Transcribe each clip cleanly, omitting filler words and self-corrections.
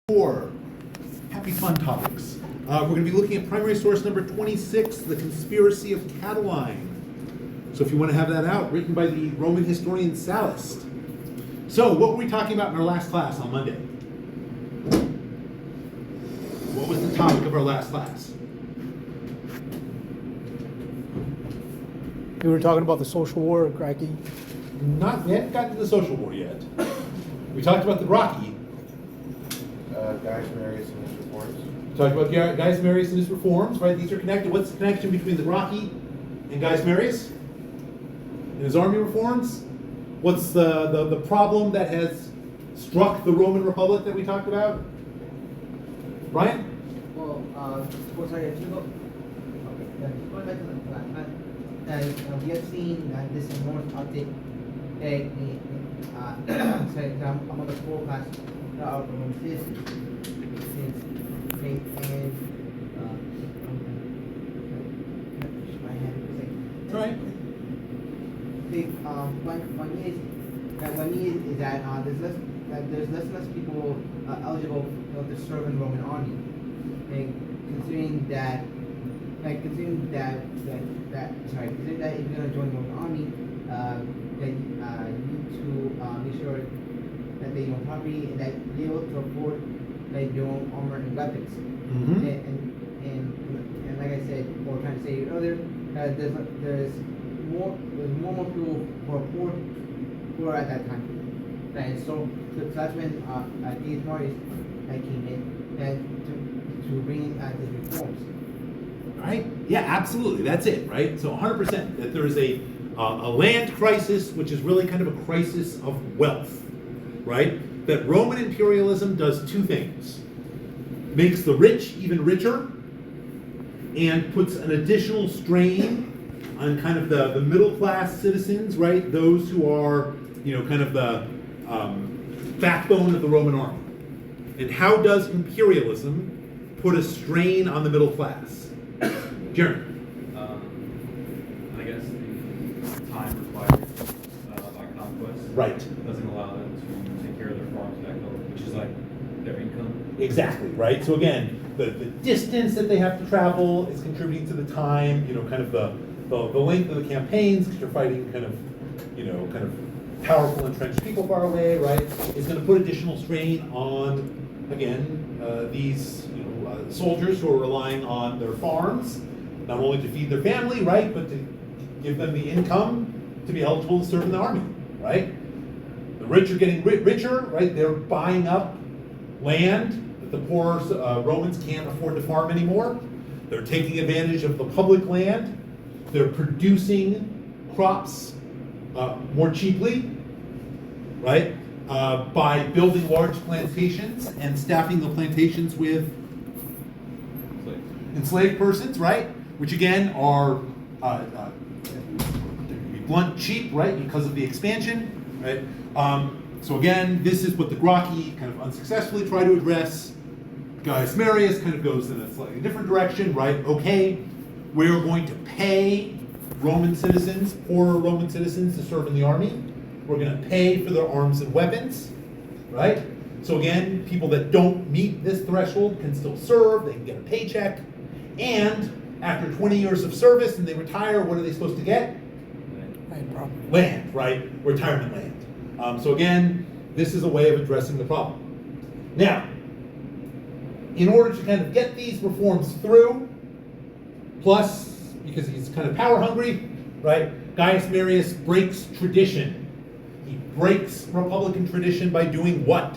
4. Happy fun topics. We're going to be looking at primary source number 26, The Conspiracy of Catiline. So if you want to have that out, written by the Roman historian Sallust. So what were we talking about in our last class on Monday? What was the topic of our last class? We were talking about the social war, Gracchi. We hadn't gotten to the social war yet. We talked about the Gracchi. Gaius Marius and his reforms. Talked about Gaius Marius and his reforms, right? These are connected. What's the connection between the Gracchi and Gaius Marius and his army reforms? What's the problem that has struck the Roman Republic that we talked about? Brian? Well, sorry, if you go, okay, going back to the last time, we have seen this enormous uptick sorry, I'm on the full class of citizens since, and my hand Right. one is that there's less and less people eligible to serve in the Roman army, and considering that if you're gonna join the Roman army, then you need to make sure that they own property and that you're able to afford your own armor and weapons. Mm-hmm. And like I said, or trying to say earlier, there's more people who are poor at that time. And so that's when these Marius came in and to bring in these reforms. Right? Yeah, absolutely. That's it, right? So 100% that there is a land crisis, which is really kind of a crisis of wealth, right? That Roman imperialism does two things. Makes the rich even richer and puts an additional strain on kind of the middle class citizens, right? Those who are, kind of the backbone of the Roman army. And how does imperialism put a strain on the middle class? Jeremy. I guess the time required by conquest Right. doesn't allow them to take care of their farms back home, which is like their income. Exactly, right? So again, the distance that they have to travel is contributing to the time, kind of the length of the campaigns, because you're fighting kind of powerful entrenched people far away, right? Is going to put additional strain on, again, these soldiers who are relying on their farms, not only to feed their family, right, but to give them the income to be eligible to serve in the army, right? The rich are getting richer, right? They're buying up land that the poor Romans can't afford to farm anymore. They're taking advantage of the public land. They're producing crops more cheaply, right? By building large plantations and staffing the plantations with enslaved persons, right? Which again are to be blunt, cheap, right? Because of the expansion, right? So again, this is what the Gracchi kind of unsuccessfully try to address. Gaius Marius kind of goes in a slightly different direction, right? Okay, we're going to pay Roman citizens, poorer Roman citizens, to serve in the army. We're going to pay for their arms and weapons, right? So again, people that don't meet this threshold can still serve, they can get a paycheck, and after 20 years of service and they retire, what are they supposed to get? Land, right? Retirement land. So again, this is a way of addressing the problem. Now, in order to kind of get these reforms through, plus, because he's kind of power hungry, right? Gaius Marius breaks tradition. He breaks Republican tradition by doing what?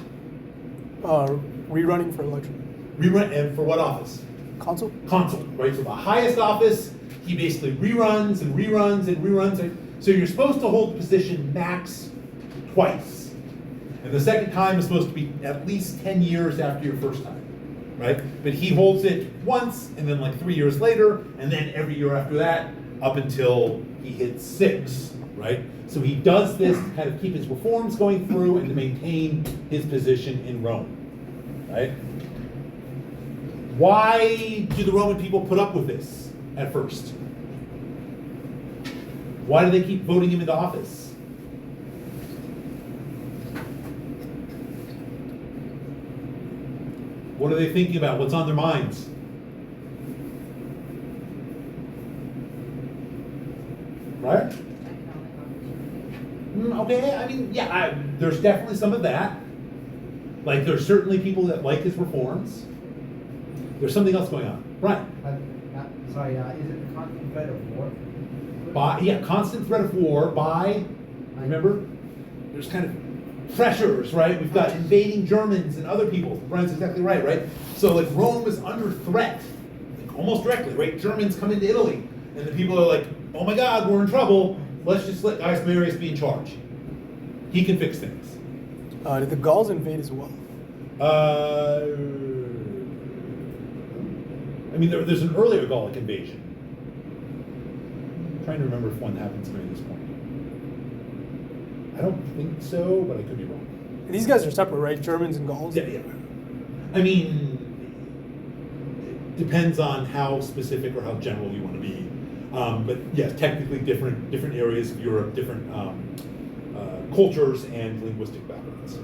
Rerunning for election. And for what office? Consul? Consul, right? So the highest office, he basically reruns and reruns and reruns. So you're supposed to hold the position max twice. And the second time is supposed to be at least 10 years after your first time, right? But he holds it once, and then like 3 years later, and then every year after that, up until he hits 6, right? So he does this to kind of keep his reforms going through and to maintain his position in Rome, right? Why do the Roman people put up with this at first? Why do they keep voting him into office? What are they thinking about? What's on their minds? Right? Economic opportunity. Okay, I mean, yeah, there's definitely some of that. Like, there's certainly people that like his reforms. There's something else going on. Right. Sorry, is it the constant threat of war? Constant threat of war by, remember? There's kind of pressures, right? We've got invading Germans and other people. Brian's exactly right? So, like, Rome is under threat, like, almost directly, right? Germans come into Italy, and the people are like, oh my God, we're in trouble. Let's just let Gaius Marius be in charge. He can fix things. Did the Gauls invade as well? I mean, there's an earlier Gallic invasion. I'm trying to remember if one happens during this point. I don't think so, but I could be wrong. These guys are separate, right? Germans and Gauls? Yeah. I mean, it depends on how specific or how general you want to be. But yes, technically different areas of Europe, different cultures and linguistic backgrounds.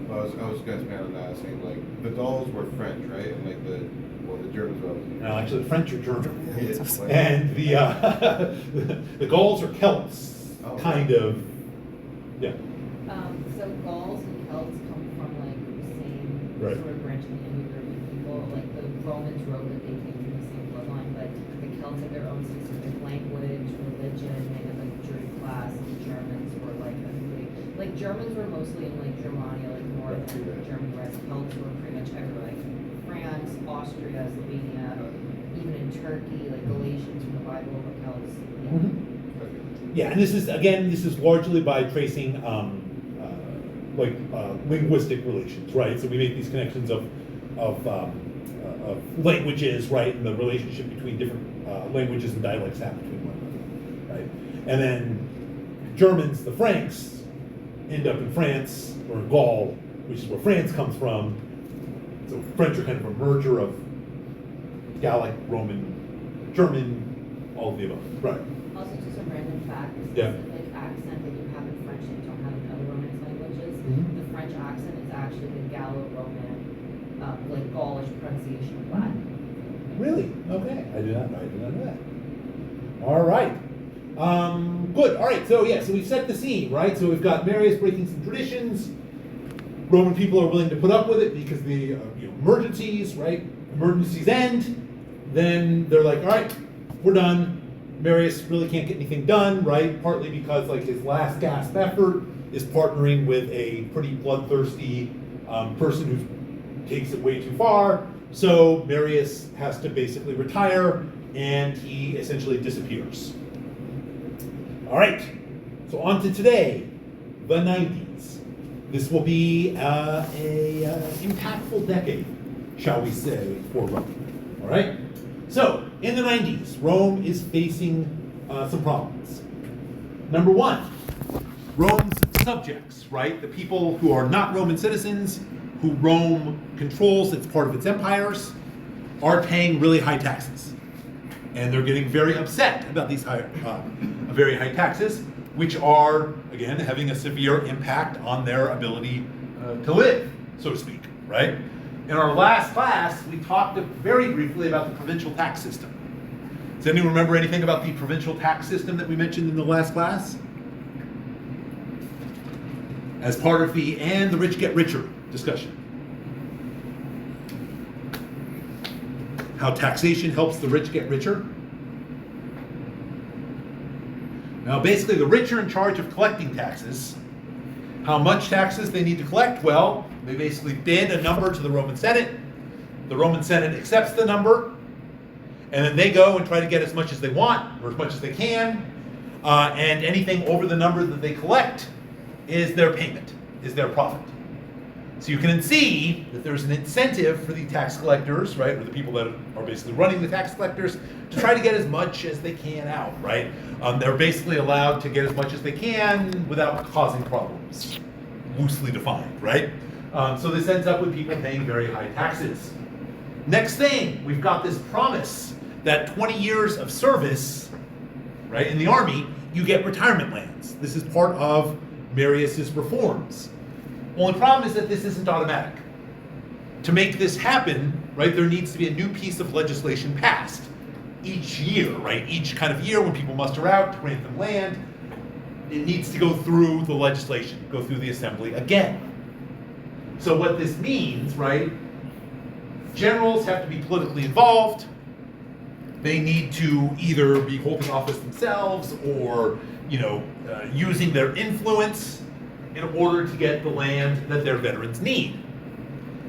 Well, I was going to expand on that, saying like the Gauls were French, right? And like the Germans were obviously. No, actually, the French are German. Yeah, it's like- And the Gauls are Celts, Oh. kind of. Yeah. So Gauls and Celts come from like the same Right. sort of branch of the Indo-European people. Like the Romans wrote that they came from the same bloodline, but the Celts had their own specific language, religion. They had like Druid class. And the Germans were like Germans were mostly in like Germania, like northern Germany, whereas Celts were pretty much everywhere, like France, Austria, Slovenia, even in Turkey, like Galatians from the Bible were Celts. Yeah. Yeah, and this is largely by tracing linguistic relations, right? So we make these connections of languages, right, and the relationship between different languages and dialects have between one another, right? And then Germans, the Franks, end up in France or in Gaul, which is where France comes from. So French are kind of a merger of Gallic, Roman, German, all of the above, right? Also, just a random fact, the Yeah. specific accent that you have in French that you don't have in other Romance languages, Mhm. the French accent is actually the Gallo-Roman, like Gaulish pronunciation of Latin. Really? Okay. I did not know that. All right. Good. All right. So so we've set the scene, right? So we've got Marius breaking some traditions. Roman people are willing to put up with it because the emergencies, right? Emergencies end. Then they're like, all right, we're done. Marius really can't get anything done, right? Partly because like his last gasp effort is partnering with a pretty bloodthirsty person who takes it way too far. So Marius has to basically retire, and he essentially disappears. All right, so on to today, the 90s. This will be a impactful decade, shall we say, for Rome. All right, so in the 90s, Rome is facing some problems. Number one, Rome's subjects, right? The people who are not Roman citizens, who Rome controls, it's part of its empires, are paying really high taxes. And they're getting very upset about these very high taxes, which are, again, having a severe impact on their ability to live, so to speak, right? In our last class, we talked very briefly about the provincial tax system. Does anyone remember anything about the provincial tax system that we mentioned in the last class? As part of the "and the rich get richer" discussion. How taxation helps the rich get richer. Now, basically, the rich are in charge of collecting taxes. How much taxes they need to collect? Well, they basically bid a number to the Roman Senate. The Roman Senate accepts the number, and then they go and try to get as much as they want, or as much as they can, and anything over the number that they collect is their payment, is their profit. So you can see that there's an incentive for the tax collectors, right, or the people that are basically running the tax collectors, to try to get as much as they can out, right? They're basically allowed to get as much as they can without causing problems, loosely defined, right? So this ends up with people paying very high taxes. Next thing, we've got this promise that 20 years of service, right, in the army, you get retirement lands. This is part of Marius's reforms. Only problem is that this isn't automatic. to make this happen, right, there needs to be a new piece of legislation passed each year, right? Each kind of year when people muster out to grant them land, it needs to go through the legislation, go through the assembly again. So what this means, right, generals have to be politically involved. They need to either be holding office themselves or, using their influence in order to get the land that their veterans need.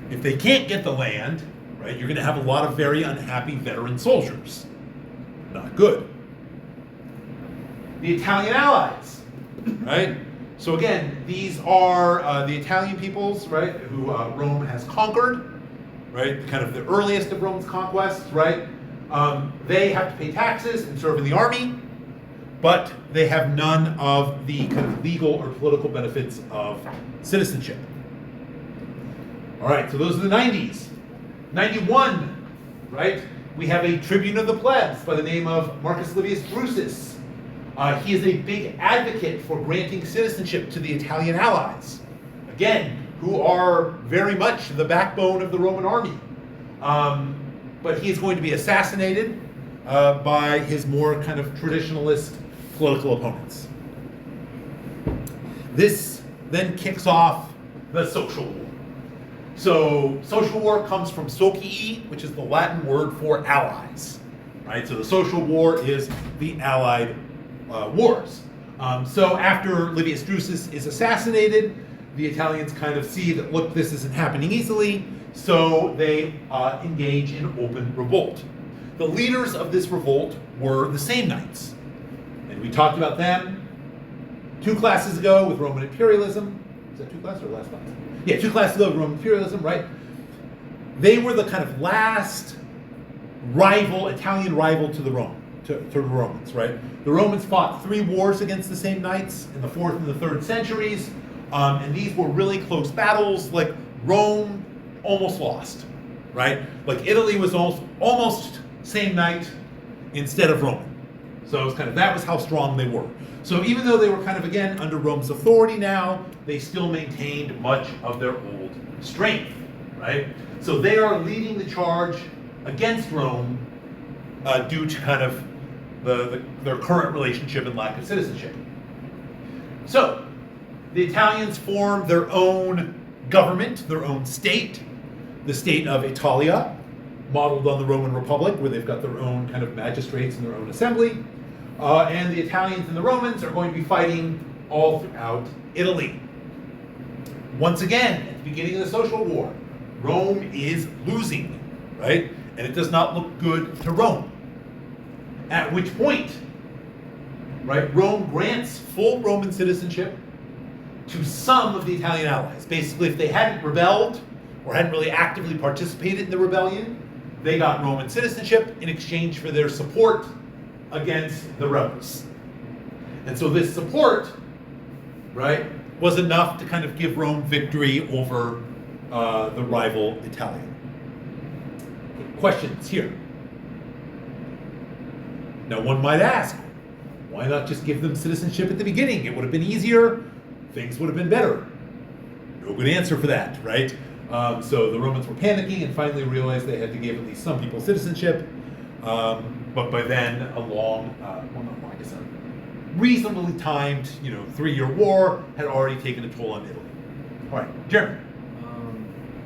If they can't get the land, right, you're going to have a lot of very unhappy veteran soldiers. Not good. The Italian allies, right? So again, these are the Italian peoples, right, who Rome has conquered, right? Kind of the earliest of Rome's conquests, right? They have to pay taxes and serve in the army, but they have none of the kind of legal or political benefits of citizenship. All right, so those are the 90s. 91, right? We have a tribune of the plebs by the name of Marcus Livius Drusus. He is a big advocate for granting citizenship to the Italian allies, again, who are very much the backbone of the Roman army. But he is going to be assassinated by his more kind of traditionalist political opponents. This then kicks off the social war. So social war comes from socii, which is the Latin word for allies, right? So the social war is the allied wars. So after Livius Drusus is assassinated, the Italians kind of see that, look, this isn't happening easily, so they engage in open revolt. The leaders of this revolt were the Samnites, and we talked about them 2 classes ago with Roman imperialism. Is that 2 classes or last class? Yeah, 2 classes ago with Roman imperialism, right? They were the kind of last Italian rival to the Romans, right? The Romans fought 3 wars against the Samnites in the 4th and the 3rd centuries, and these were really close battles. Like Rome almost lost, right? Like Italy was almost Samnite instead of Roman. So it was that was how strong they were. So even though they were kind of, again, under Rome's authority now, they still maintained much of their old strength, right? So they are leading the charge against Rome due to kind of their current relationship and lack of citizenship. So the Italians form their own government, their own state, the state of Italia, modeled on the Roman Republic, where they've got their own kind of magistrates and their own assembly. And the Italians and the Romans are going to be fighting all throughout Italy. Once again, at the beginning of the social war, Rome is losing, right? And it does not look good to Rome. At which point, right, Rome grants full Roman citizenship to some of the Italian allies. Basically, if they hadn't rebelled or hadn't really actively participated in the rebellion, they got Roman citizenship in exchange for their support against the rebels. And so this support, right, was enough to kind of give Rome victory over the rival Italia. Questions here? Now one might ask, why not just give them citizenship at the beginning? It would have been easier, things would have been better. No good answer for that, right? So the Romans were panicking and finally realized they had to give at least some people citizenship. But by then, a reasonably timed, 3-year war had already taken a toll on Italy. All right, Jeremy.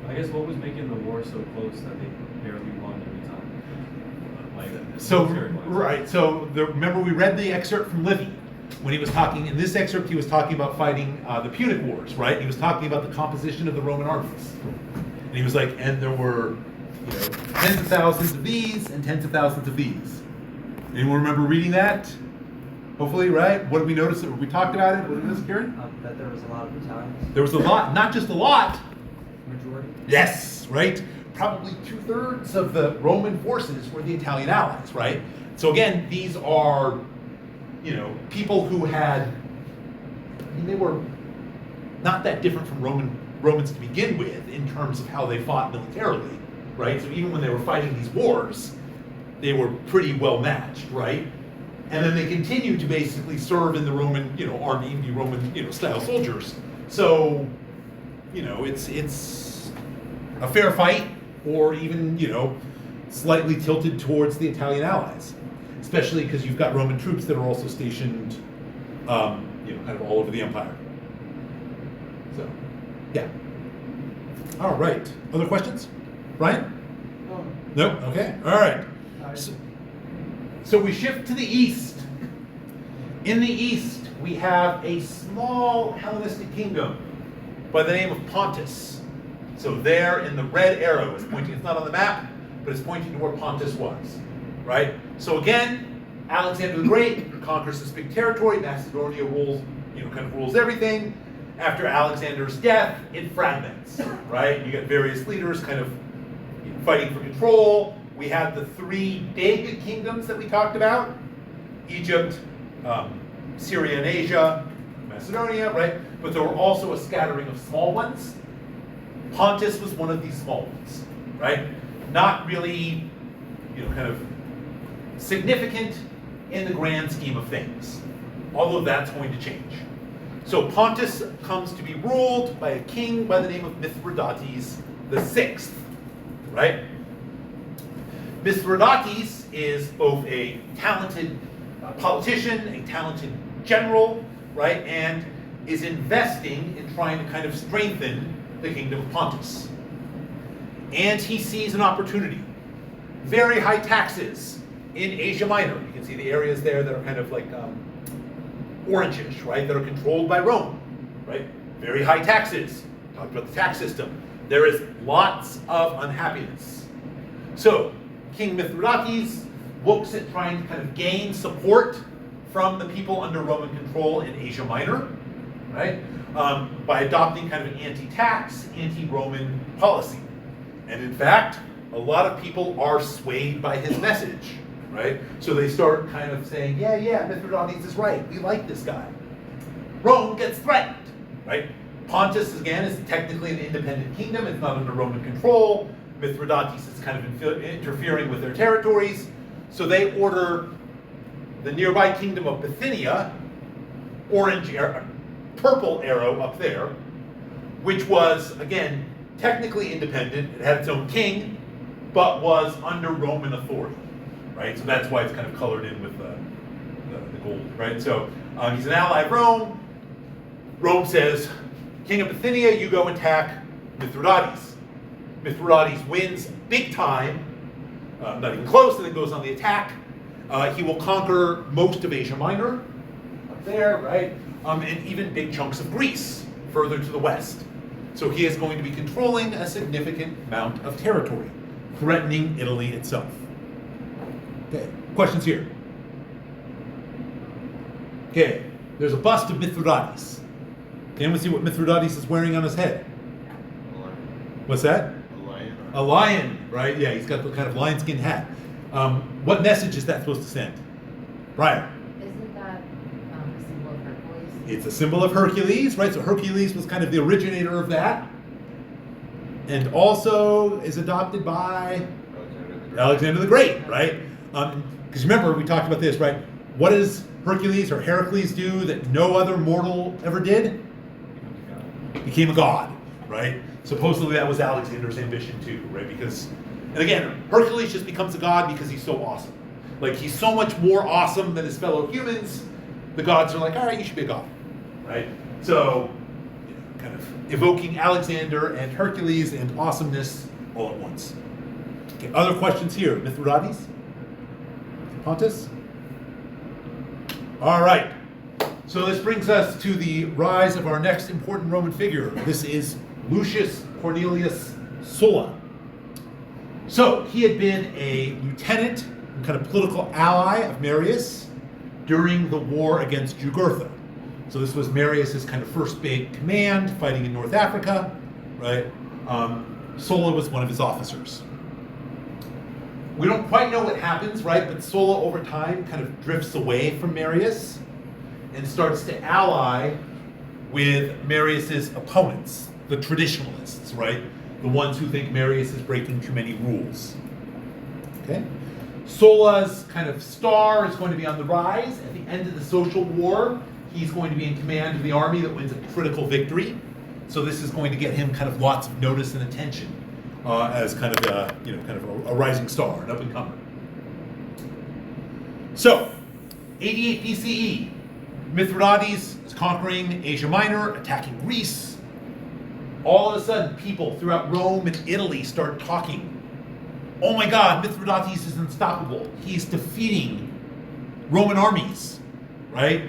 I guess what was making the war so close that they barely won every time? Remember we read the excerpt from Livy when he was talking. In this excerpt, he was talking about fighting the Punic Wars, right? He was talking about the composition of the Roman armies, and he was like, and there were tens of thousands of these and tens of thousands of these. Anyone remember reading that? Hopefully, right? What did we notice? We talked about it. What did we notice, Kieran? That there was a lot of Italians. There was a lot, not just a lot. Majority. Yes, right? Probably 2/3 of the Roman forces were the Italian allies, right? So again, these are, people who had, they were not that different from Romans to begin with in terms of how they fought militarily, right? So even when they were fighting these wars, they were pretty well matched, right? And then they continued to basically serve in the Roman, army and be Roman, style soldiers. So, it's a fair fight, or even, slightly tilted towards the Italian allies, especially because you've got Roman troops that are also stationed, kind of all over the empire. So, yeah. All right. Other questions? Brian? No. Nope. Okay. All right. Sorry. So we shift to the east. In the east, we have a small Hellenistic kingdom by the name of Pontus. So there in the red arrow is pointing, it's not on the map, but it's pointing to where Pontus was, right? So again, Alexander the Great conquers this big territory. Macedonia rules, kind of rules everything. After Alexander's death, it fragments, right? You get various leaders kind of fighting for control. We have the three big kingdoms that we talked about: Egypt, Syria and Asia, Macedonia, right? But there were also a scattering of small ones. Pontus was one of these small ones, right? Not really, kind of significant in the grand scheme of things, although that's going to change. So Pontus comes to be ruled by a king by the name of Mithridates VI, right? Mithridates is both a talented politician, a talented general, right, and is investing in trying to kind of strengthen the kingdom of Pontus. And he sees an opportunity. Very high taxes in Asia Minor. You can see the areas there that are kind of like orangish, right, that are controlled by Rome, right? Very high taxes. Talked about the tax system. There is lots of unhappiness. So King Mithridates looks at trying to kind of gain support from the people under Roman control in Asia Minor, right? By adopting kind of an anti-tax, anti-Roman policy. And in fact, a lot of people are swayed by his message, right? So they start kind of saying, yeah, Mithridates is right. We like this guy. Rome gets threatened, right? Pontus, again, is technically an independent kingdom. It's not under Roman control. Mithridates is kind of interfering with their territories. So they order the nearby kingdom of Bithynia, purple arrow up there, which was, again, technically independent. It had its own king, but was under Roman authority, right? So that's why it's kind of colored in with the gold, right? So he's an ally of Rome. Rome says, King of Bithynia, you go attack Mithridates. Mithridates wins big time, not even close, and then goes on the attack. He will conquer most of Asia Minor, up there, right? And even big chunks of Greece, further to the west. So he is going to be controlling a significant amount of territory, threatening Italy itself. Okay, questions here? Okay, there's a bust of Mithridates. Can anyone see what Mithridates is wearing on his head? A lion. What's that? A lion. A lion, right? Yeah, he's got the kind of lion skin hat. What message is that supposed to send? Brian? Isn't that a symbol of Hercules? It's a symbol of Hercules, right? So Hercules was kind of the originator of that. And also is adopted by Alexander the Great, right? Because remember, we talked about this, right? What does Hercules or Heracles do that no other mortal ever did? Became a god, right? Supposedly that was Alexander's ambition too, right? Because, and again, Hercules just becomes a god because he's so awesome. Like, he's so much more awesome than his fellow humans. The gods are like, all right, you should be a god, right? So, kind of evoking Alexander and Hercules and awesomeness all at once. Okay, other questions here? Mithridates? Pontus? All right. So this brings us to the rise of our next important Roman figure. This is Lucius Cornelius Sulla. So he had been a lieutenant and kind of political ally of Marius during the war against Jugurtha. So this was Marius's kind of first big command fighting in North Africa, right? Sulla was one of his officers. We don't quite know what happens, right? But Sulla over time kind of drifts away from Marius and starts to ally with Marius's opponents, the traditionalists, right? The ones who think Marius is breaking too many rules. Okay? Sulla's kind of star is going to be on the rise. At the end of the Social War, he's going to be in command of the army that wins a critical victory. So this is going to get him kind of lots of notice and attention as kind of a rising star, an up and comer. So, 88 BCE, Mithridates is conquering Asia Minor, attacking Greece. All of a sudden, people throughout Rome and Italy start talking. Oh my God, Mithridates is unstoppable. He's defeating Roman armies, right?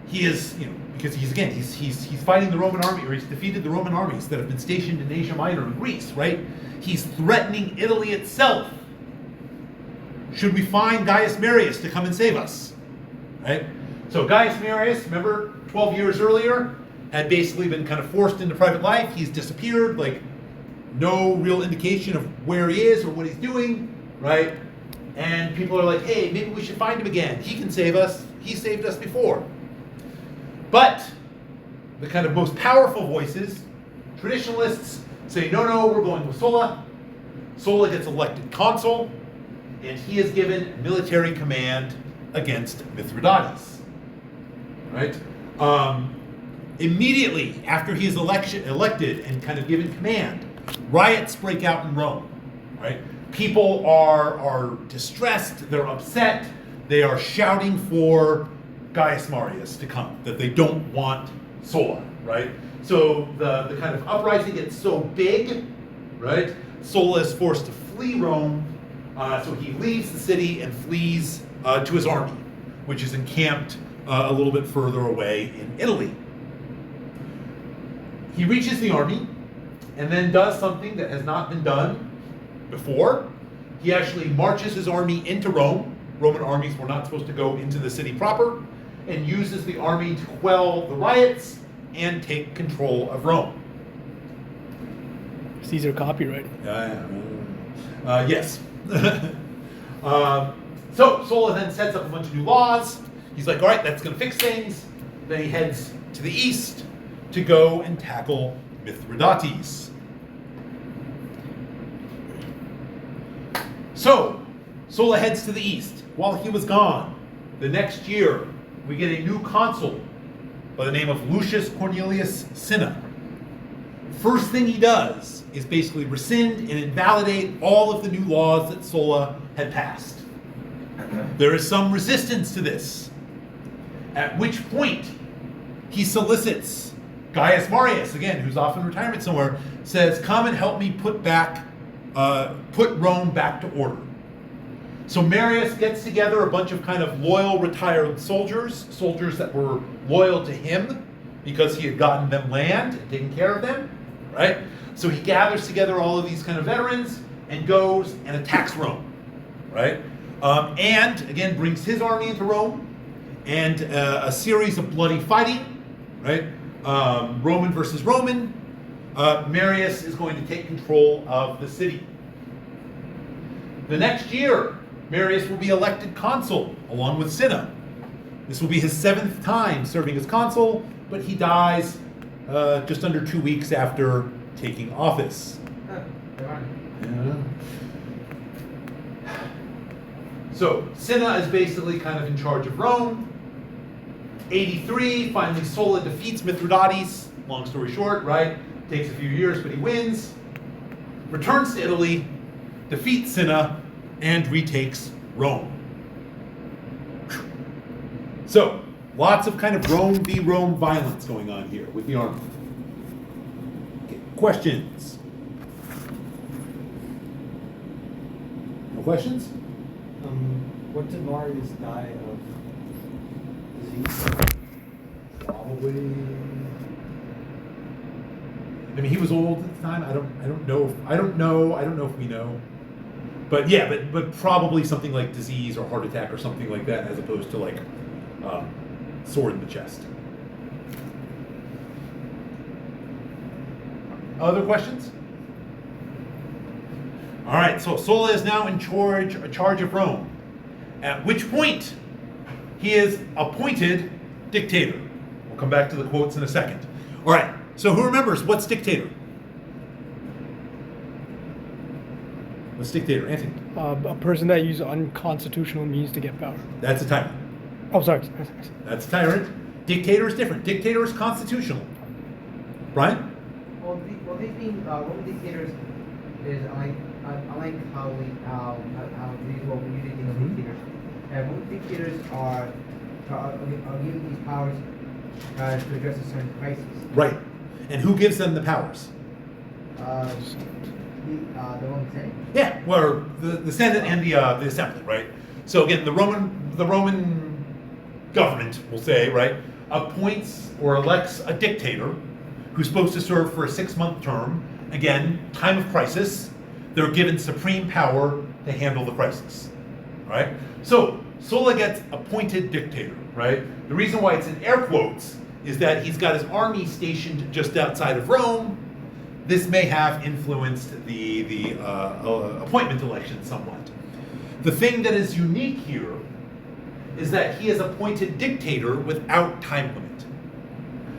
He is, because he's fighting the Roman army, or he's defeated the Roman armies that have been stationed in Asia Minor and Greece, right? He's threatening Italy itself. Should we find Gaius Marius to come and save us, right? So Gaius Marius, remember 12 years earlier, had basically been kind of forced into private life. He's disappeared, like no real indication of where he is or what he's doing, right? And people are like, hey, maybe we should find him again. He can save us. He saved us before. But the kind of most powerful voices, traditionalists, say, no, we're going with Sulla. Sulla gets elected consul, and he is given military command against Mithridates, right? Immediately after he is elected and kind of given command, riots break out in Rome, right? People are distressed, they're upset, they are shouting for Gaius Marius to come, that they don't want Sulla, right? So the kind of uprising gets so big, right? Sulla is forced to flee Rome, so he leaves the city and flees to his army, which is encamped a little bit further away in Italy. He reaches the army and then does something that has not been done before. He actually marches his army into Rome. Roman armies were not supposed to go into the city proper, and uses the army to quell the riots and take control of Rome. Caesar copyrighted. Yes. So Sulla then sets up a bunch of new laws. He's like, all right, that's going to fix things. Then he heads to the east to go and tackle Mithridates. So Sulla heads to the east. While he was gone, the next year, we get a new consul by the name of Lucius Cornelius Cinna. First thing he does is basically rescind and invalidate all of the new laws that Sulla had passed. There is some resistance to this, at which point he solicits Gaius Marius, again, who's off in retirement somewhere, says, come and help me put Rome back to order. So Marius gets together a bunch of kind of loyal retired soldiers that were loyal to him because he had gotten them land and taken care of them, right? So he gathers together all of these kind of veterans and goes and attacks Rome, right? And again, brings his army into Rome and a series of bloody fighting, right? Roman versus Roman. Marius is going to take control of the city. The next year, Marius will be elected consul along with Cinna. This will be his 7th time serving as consul, but he dies just under 2 weeks after taking office. Yeah. So Cinna is basically kind of in charge of Rome. 83, finally Sulla defeats Mithridates. Long story short, right? Takes a few years, but he wins. Returns to Italy, defeats Cinna, and retakes Rome. So, lots of kind of Rome v. Rome violence going on here with the army. Okay, questions? No questions? What did Marius die of? Disease? Probably. I mean, he was old at the time. I don't know if we know. But yeah, but probably something like disease or heart attack or something like that, as opposed to like sword in the chest. Other questions? All right, so Sulla is now in charge of Rome, at which point he is appointed dictator. We'll come back to the quotes in a second. All right, so who remembers what's dictator? What's dictator, Anthony? A person that uses unconstitutional means to get power. That's a tyrant. Oh, sorry. That's a tyrant. Dictator is different. Dictator is constitutional. Brian? Well, these being Roman dictators, is unlike how these what we usually think of dictators. Most dictators are given these powers to address a certain crisis. Right. And who gives them the powers? The Roman Senate. Yeah, well, the Senate and the Assembly, right? So again, the Roman government, we'll say, right, appoints or elects a dictator who's supposed to serve for a 6-month term. Again, time of crisis, they're given supreme power to handle the crisis, right? So Sulla gets appointed dictator, right? The reason why it's in air quotes is that he's got his army stationed just outside of Rome. This may have influenced the appointment election somewhat. The thing that is unique here is that he is appointed dictator without time limit.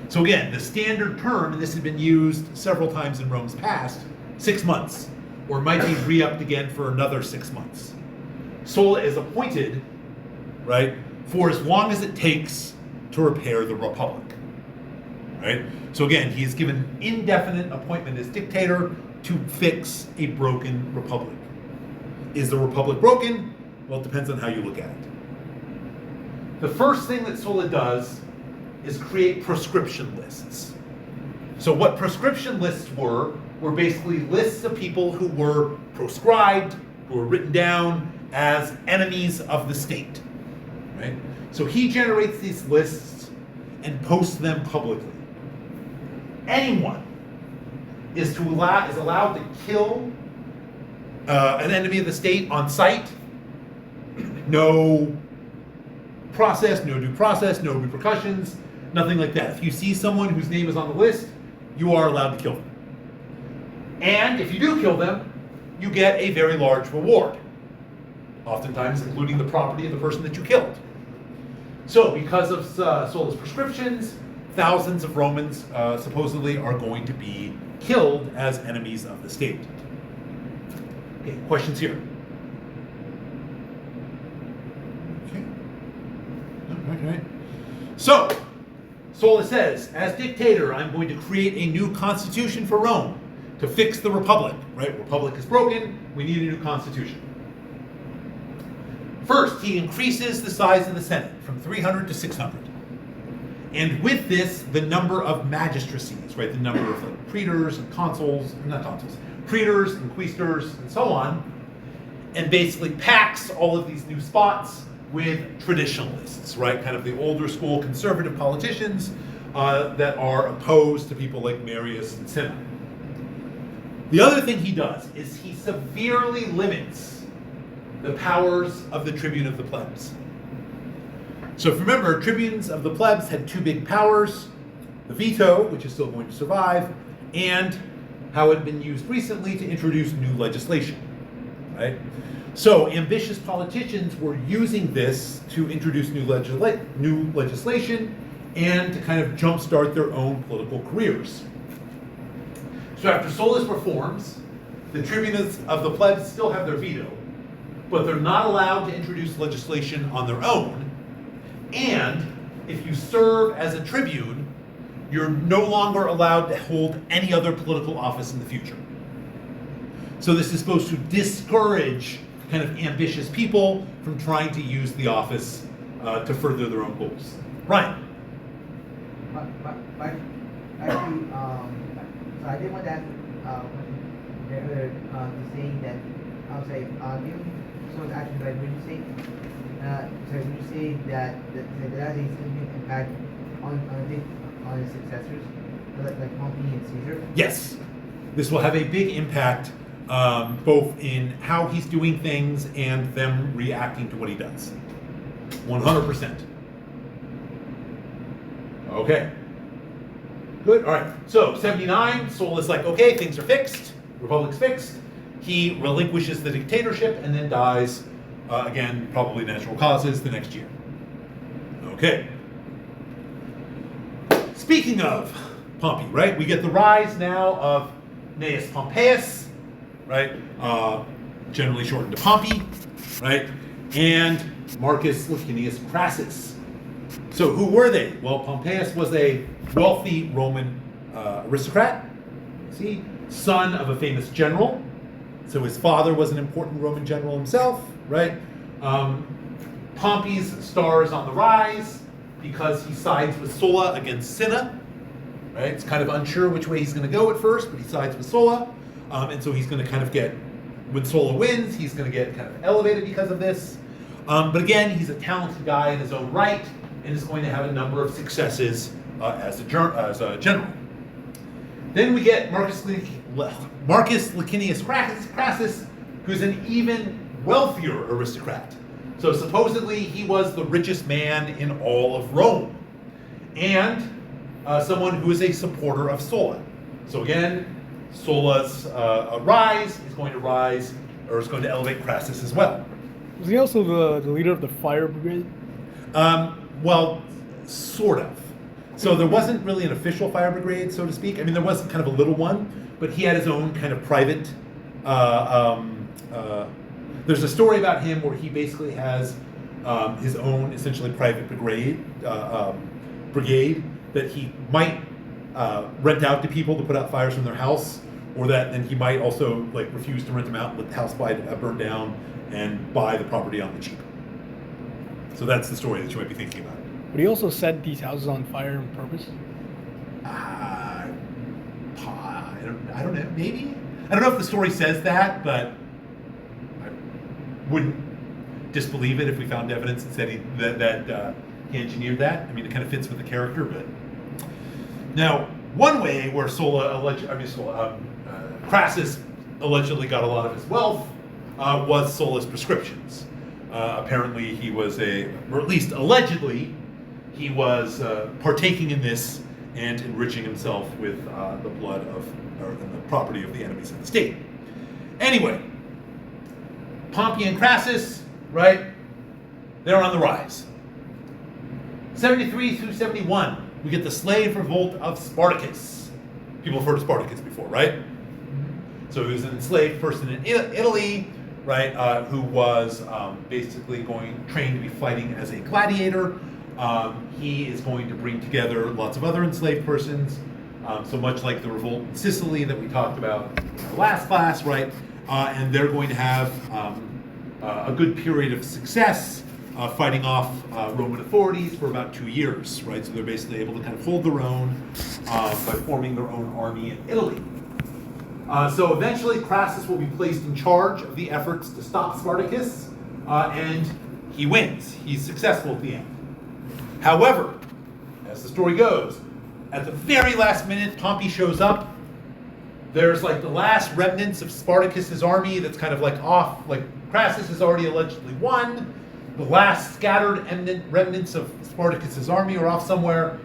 So again, the standard term, and this has been used several times in Rome's past, 6 months, or might be re-upped again for another 6 months. Sulla is appointed, right, for as long as it takes to repair the republic, right? So again, he is given indefinite appointment as dictator to fix a broken republic. Is the republic broken? Well, it depends on how you look at it. The first thing that Sulla does is create proscription lists. So what proscription lists were basically lists of people who were proscribed, who were written down as enemies of the state, right? So he generates these lists and posts them publicly. Anyone is allowed to kill an enemy of the state on sight. No process, no due process, no repercussions, nothing like that. If you see someone whose name is on the list, you are allowed to kill them. And if you do kill them, you get a very large reward, oftentimes including the property of the person that you killed. So because of Sulla's prescriptions, thousands of Romans supposedly are going to be killed as enemies of the state. Okay, questions here? Okay. All right. So, Sulla says, as dictator, I'm going to create a new constitution for Rome to fix the republic, right? Republic is broken, we need a new constitution. First, he increases the size of the Senate from 300 to 600. And with this, the number of magistracies, right? The number of like praetors and consuls, not consuls, praetors and quaestors and so on, and basically packs all of these new spots with traditionalists, right? Kind of the older school conservative politicians that are opposed to people like Marius and Cinna. The other thing he does is he severely limits the powers of the tribune of the plebs. So if you remember, tribunes of the plebs had two big powers: the veto, which is still going to survive, and how it had been used recently to introduce new legislation, right? So ambitious politicians were using this to introduce new legislation and to kind of jumpstart their own political careers. So after Sulla's reforms, the tribunes of the plebs still have their veto, but they're not allowed to introduce legislation on their own. And if you serve as a tribune, you're no longer allowed to hold any other political office in the future. So this is supposed to discourage kind of ambitious people from trying to use the office to further their own goals. Ryan? But actually, so I did want to ask the saying that I was like, so it's actually like when you say, so when you say that has a significant impact on his successors, like Pompey and Caesar. Yes, this will have a big impact both in how he's doing things and them reacting to what he does. 100%. Okay. Good. All right. So 79, Sulla's like, okay, things are fixed. Republic's fixed. He relinquishes the dictatorship and then dies, again, probably natural causes, the next year. Okay. Speaking of Pompey, right? We get the rise now of Gnaeus Pompeius, right? Generally shortened to Pompey, right? And Marcus Licinius Crassus. So who were they? Well, Pompeius was a wealthy Roman aristocrat, see, son of a famous general, So his father was an important Roman general himself, right? Pompey's star is on the rise because he sides with Sulla against Cinna, right? It's kind of unsure which way he's going to go at first, but he sides with Sulla. And so he's going to kind of get, when Sulla wins, he's going to get kind of elevated because of this. But again, he's a talented guy in his own right and is going to have a number of successes as a general. Then we get Marcus Licinius Crassus, who's an even wealthier aristocrat. So supposedly he was the richest man in all of Rome, and someone who is a supporter of Sulla. So again, Sulla's rise is going to elevate Crassus as well. Was he also the leader of the fire brigade? Well, sort of. So there wasn't really an official fire brigade, so to speak. I mean, there was kind of a little one, but he had his own kind of private. There's a story about him where he basically has his own essentially private brigade that he might rent out to people to put out fires from their house, or that then he might also like refuse to rent them out, let the house burn down, and buy the property on the cheap. So that's the story that you might be thinking about. But he also set these houses on fire on purpose. I don't know. Maybe I don't know if the story says that, but I wouldn't disbelieve it if we found evidence that said he engineered that. I mean, it kind of fits with the character. But now, one way where Crassus allegedly got a lot of his wealth was Sulla's prescriptions. Apparently, he was or at least allegedly, he was partaking in this and enriching himself with the blood or the property of the enemies of the state. Anyway, Pompey and Crassus, right? They're on the rise. 73 through 71, we get the slave revolt of Spartacus. People have heard of Spartacus before, right? So he was an enslaved person in Italy, right? Who was basically trained to be fighting as a gladiator. He is going to bring together lots of other enslaved persons. So much like the revolt in Sicily that we talked about in the last class, right? And they're going to have a good period of success fighting off Roman authorities for about 2 years, right? So they're basically able to kind of hold their own by forming their own army in Italy. So eventually Crassus will be placed in charge of the efforts to stop Spartacus, and he wins. He's successful at the end. However, as the story goes, at the very last minute, Pompey shows up. There's like the last remnants of Spartacus's army that's kind of like off, like Crassus has already allegedly won. The last scattered remnants of Spartacus's army are off somewhere.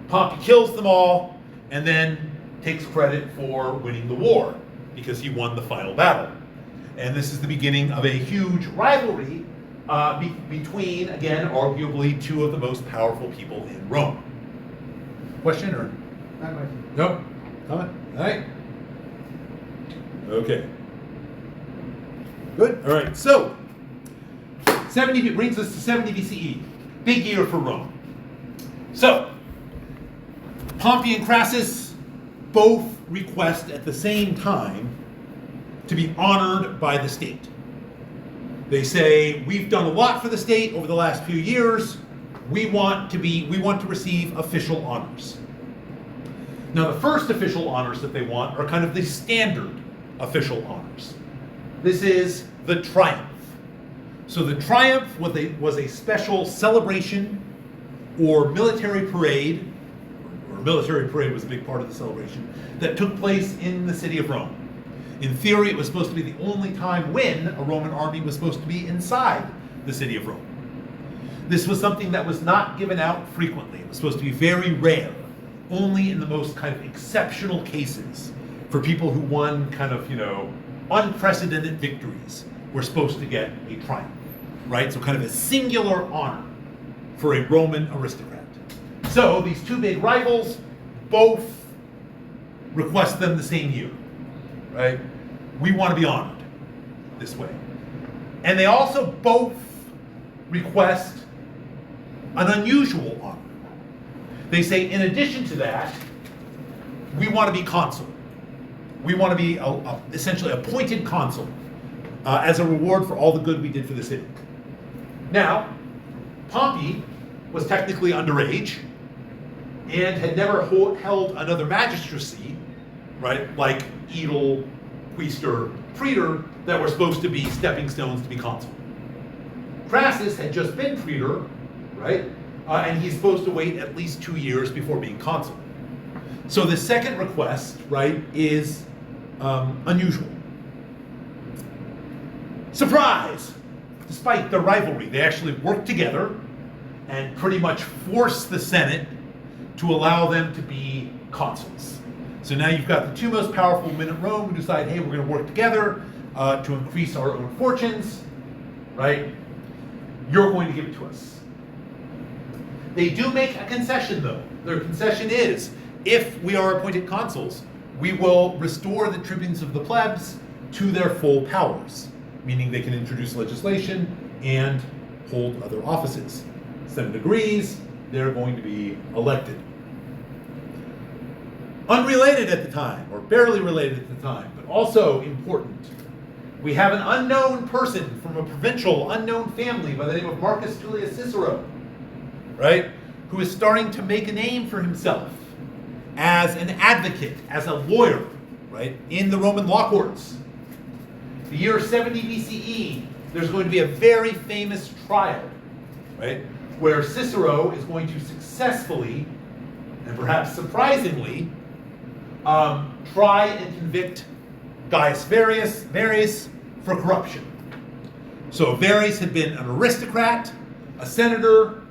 Pompey kills them all and then takes credit for winning the war because he won the final battle. And this is the beginning of a huge rivalry between, again, arguably two of the most powerful people in Rome. Question or? Not question. No? Comment? All right. Okay. Good. All right. So, 70 brings us to 70 BCE. Big year for Rome. So, Pompey and Crassus both request at the same time to be honored by the state. They say, we've done a lot for the state over the last few years. We want to receive official honors. Now, the first official honors that they want are kind of the standard official honors. This is the triumph. So the triumph was a special celebration or military parade, or military parade was a big part of the celebration, that took place in the city of Rome. In theory, it was supposed to be the only time when a Roman army was supposed to be inside the city of Rome. This was something that was not given out frequently. It was supposed to be very rare, only in the most kind of exceptional cases for people who won kind of, unprecedented victories were supposed to get a triumph, right? So kind of a singular honor for a Roman aristocrat. So these two big rivals both request them the same year, right? We want to be honored this way. And they also both request an unusual honor. They say, in addition to that, we want to be consul. we want to be essentially appointed consul as a reward for all the good we did for the city. Now, Pompey was technically underage and had never held another magistracy, right, like aedile, quaestor, praetor, that were supposed to be stepping stones to be consul. Crassus had just been praetor, right, and he's supposed to wait at least 2 years before being consul. So the second request, right, is unusual. Surprise! Despite the rivalry, they actually worked together and pretty much forced the Senate to allow them to be consuls. So now you've got the two most powerful men in Rome who decide, hey, we're going to work together to increase our own fortunes, right? You're going to give it to us. They do make a concession, though. Their concession is, if we are appointed consuls, we will restore the tribunes of the plebs to their full powers, meaning they can introduce legislation and hold other offices. Senate agrees, they're going to be elected. Unrelated at the time, or barely related at the time, but also important, we have an unknown person from a provincial, unknown family by the name of Marcus Tullius Cicero, right, who is starting to make a name for himself as an advocate, as a lawyer, right, in the Roman law courts. The year 70 BCE, there's going to be a very famous trial, right, where Cicero is going to successfully, and perhaps surprisingly, try and convict Gaius Varius for corruption. So Varius had been an aristocrat, a senator,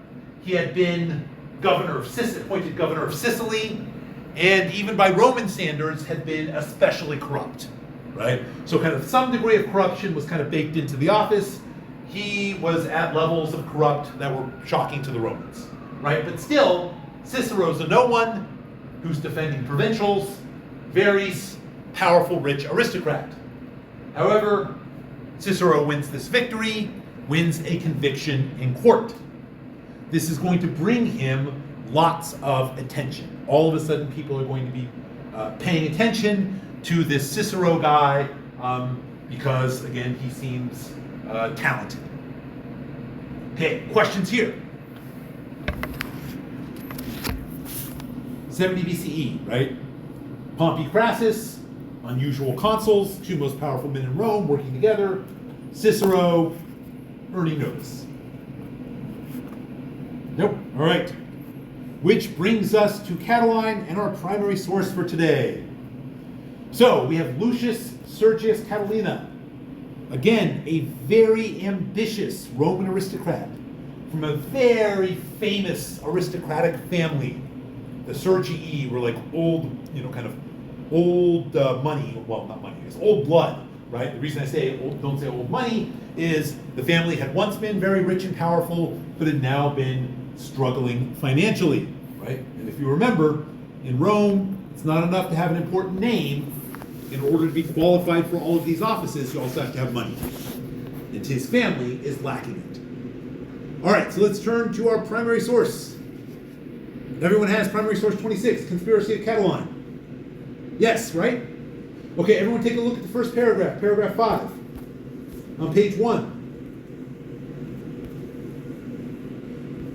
he had been appointed governor of Sicily, and even by Roman standards had been especially corrupt, right? So kind of some degree of corruption was kind of baked into the office. He was at levels of corrupt that were shocking to the Romans, right? But still, Cicero's a no one who's defending provincials, Varius, powerful, rich aristocrat. However, Cicero wins this victory, wins a conviction in court. This is going to bring him lots of attention. All of a sudden, people are going to be paying attention to this Cicero guy because, again, he seems talented. Okay, questions here. 70 BCE, right? Pompey Crassus, unusual consuls, two most powerful men in Rome working together. Cicero, earning notice. Nope. All right. Which brings us to Catiline and our primary source for today. So we have Lucius Sergius Catilina. Again, a very ambitious Roman aristocrat from a very famous aristocratic family. The Sergii were like old, kind of old money. Well, not money. It's old blood, right? The reason I say don't say old money is the family had once been very rich and powerful, but had now been struggling financially, right? And if you remember, in Rome, it's not enough to have an important name. In order to be qualified for all of these offices, you also have to have money. And his family is lacking it. All right, so let's turn to our primary source. Everyone has primary source 26, Conspiracy of Catiline. Yes, right? Okay, everyone take a look at the first paragraph, paragraph 5, on page 1.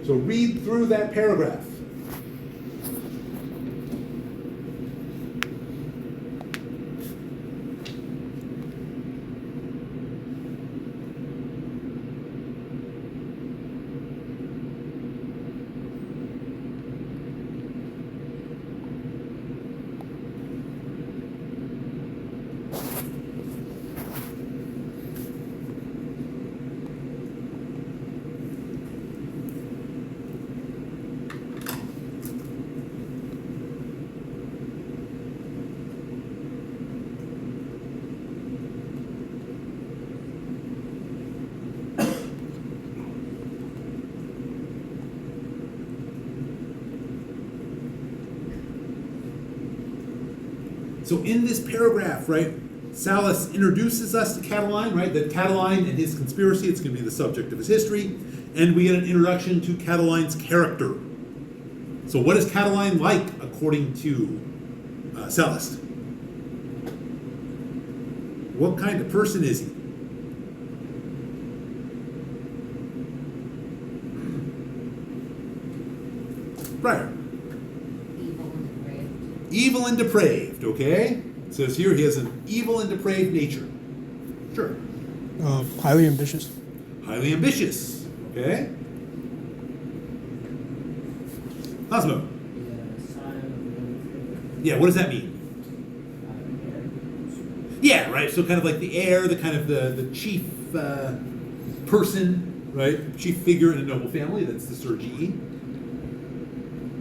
So read through that paragraph. So in this paragraph, right, Sallust introduces us to Catiline, right, that Catiline and his conspiracy, it's going to be the subject of his history, and we get an introduction to Catiline's character. So what is Catiline like, according to Sallust? What kind of person is he? Briar. Evil and depraved. Evil and depraved, okay? It says here he has an evil and depraved nature. Sure. Highly ambitious. Highly ambitious, okay? Cosmo. Yeah, what does that mean? Yeah, right. So kind of like the heir, the kind of the chief person, right? Chief figure in a noble family. That's the Sir G.E.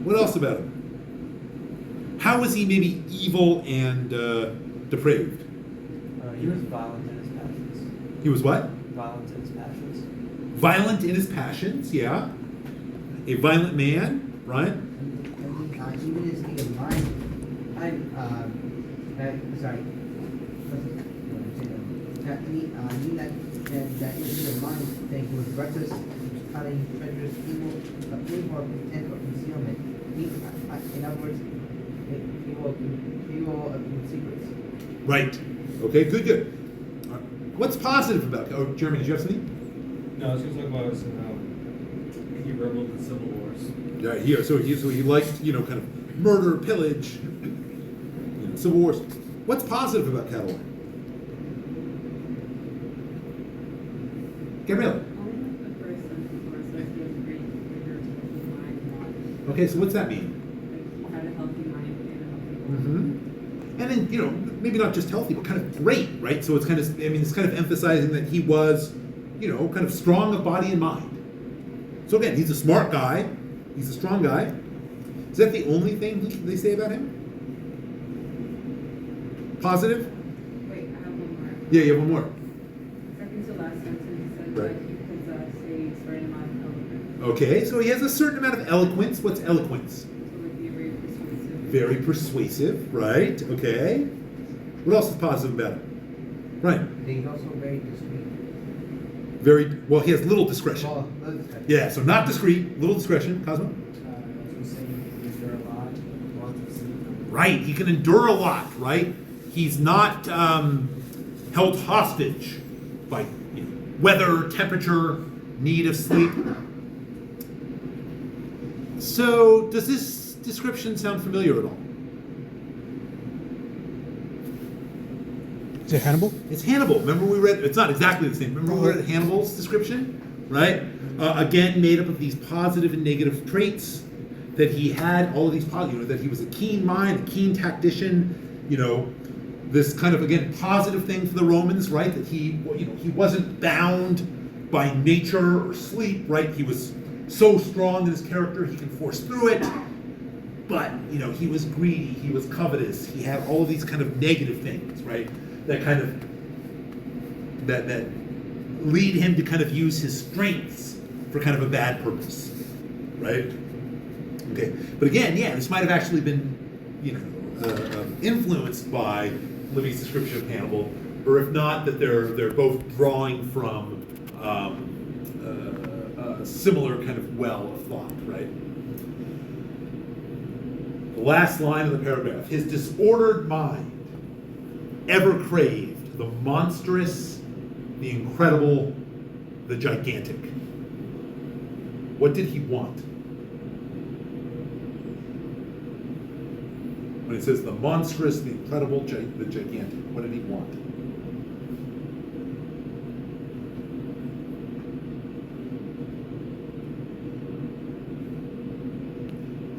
What else about him? How is he maybe evil and depraved? He was violent in his passions. He was what? Violent in his passions. Violent in his passions. Yeah. A violent man, right? Even his state of mind, sorry. Even that in his mind, that he was reckless, cunning, treacherous, evil, appealing for intent or concealment. In other words, he will in secrets. Right. Okay. Good. All right. What's positive about? Oh, Jeremy, did you have something? No, I was going to talk about how he rebelled in civil wars. Yeah. Here. So he liked kind of murder, pillage, civil wars. What's positive about Catalan? Gabrielle. Okay, so what's that mean? Mm-hmm. And then, maybe not just healthy, but kind of great, right? So it's kind of, it's kind of emphasizing that he was, kind of strong of body and mind. So again, he's a smart guy. He's a strong guy. Is that the only thing they say about him? Positive? Wait, I have one more. Yeah, you have one more. Second to last sentence says Right. that he possessed a certain amount of eloquence. Okay, so he has a certain amount of eloquence. What's eloquence? So like be very persuasive. Very persuasive, right? Okay. What else is positive about him? Right. He's also very discreet. Very well. He has little discretion. Well, little discretion. Yeah, so not discreet, little discretion. Cosmo. Right, he can endure a lot. Right, he's not held hostage by weather, temperature, need of sleep. So, does this description sound familiar at all? Is it Hannibal? It's Hannibal. Remember we read, it's not exactly the same. Remember we read Hannibal's description? Right? Again, made up of these positive and negative traits, that he had all of these positive, that he was a keen mind, a keen tactician, this kind of, again, positive thing for the Romans, right? That he wasn't bound by nature or sleep, right? He was so strong in his character, he can force through it. But, he was greedy, he was covetous, he had all of these kind of negative things, right? That kind of, that lead him to kind of use his strengths for kind of a bad purpose, right? Okay, but again, this might have actually been, influenced by Livy's description of Hannibal, or if not, that they're both drawing from a similar kind of well of thought, right? The last line of the paragraph: his disordered mind ever craved the monstrous, the incredible, the gigantic. What did he want? When it says the monstrous, the incredible, the gigantic, what did he want?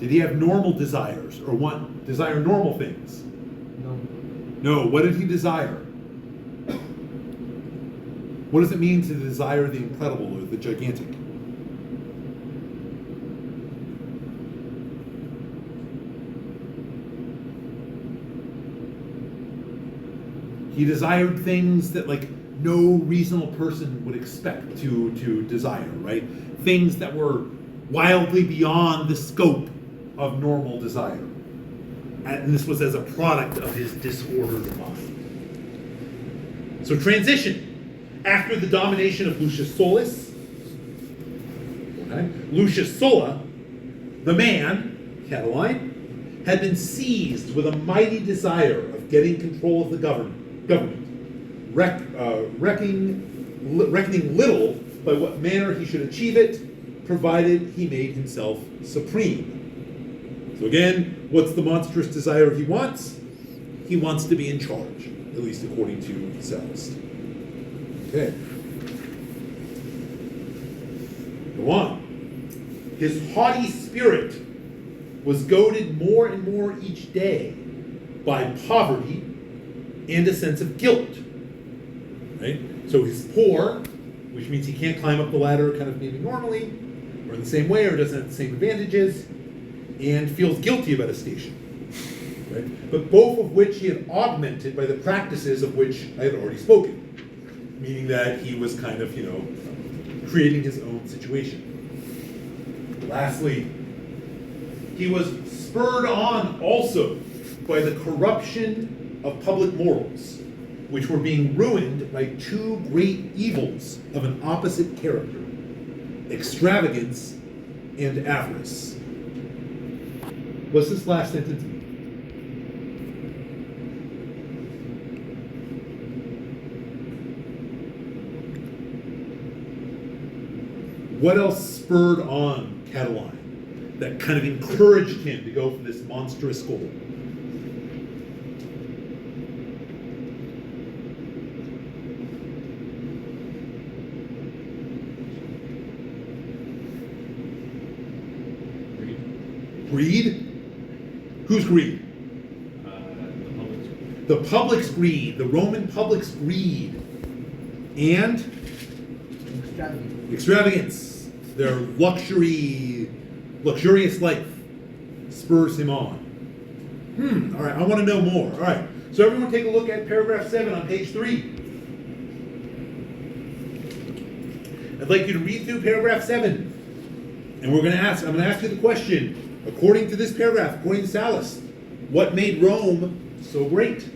Did he have normal desires or desire normal things? No. No, what did he desire? What does it mean to desire the incredible or the gigantic? He desired things that no reasonable person would expect to desire, right? Things that were wildly beyond the scope of normal desire. And this was as a product of his disordered mind. So transition. After the domination of Lucius Solus, Lucius Sulla, the man, Catiline, had been seized with a mighty desire of getting control of the government. reckoning little by what manner he should achieve it, provided he made himself supreme. So again, what's the monstrous desire he wants? He wants to be in charge, at least according to Sallust. Okay. Go on. His haughty spirit was goaded more and more each day by poverty and a sense of guilt. Right? So he's poor, which means he can't climb up the ladder kind of maybe normally, or in the same way, or doesn't have the same advantages, and feels guilty about his station. Right? But both of which he had augmented by the practices of which I had already spoken. Meaning that he was kind of, creating his own situation. Lastly, he was spurred on also by the corruption of public morals, which were being ruined by two great evils of an opposite character: extravagance and avarice. What's this last sentence mean? What else spurred on Catiline that kind of encouraged him to go for this monstrous goal? Greed? Whose greed? The public's. The public's greed, the Roman public's greed, and extravagance, their luxurious life spurs him on. All right, I want to know more. All right, so everyone take a look at paragraph 7 on page 3. I'd like you to read through paragraph 7, and I'm going to ask you the question, according to this paragraph, according to Sallust, what made Rome so great?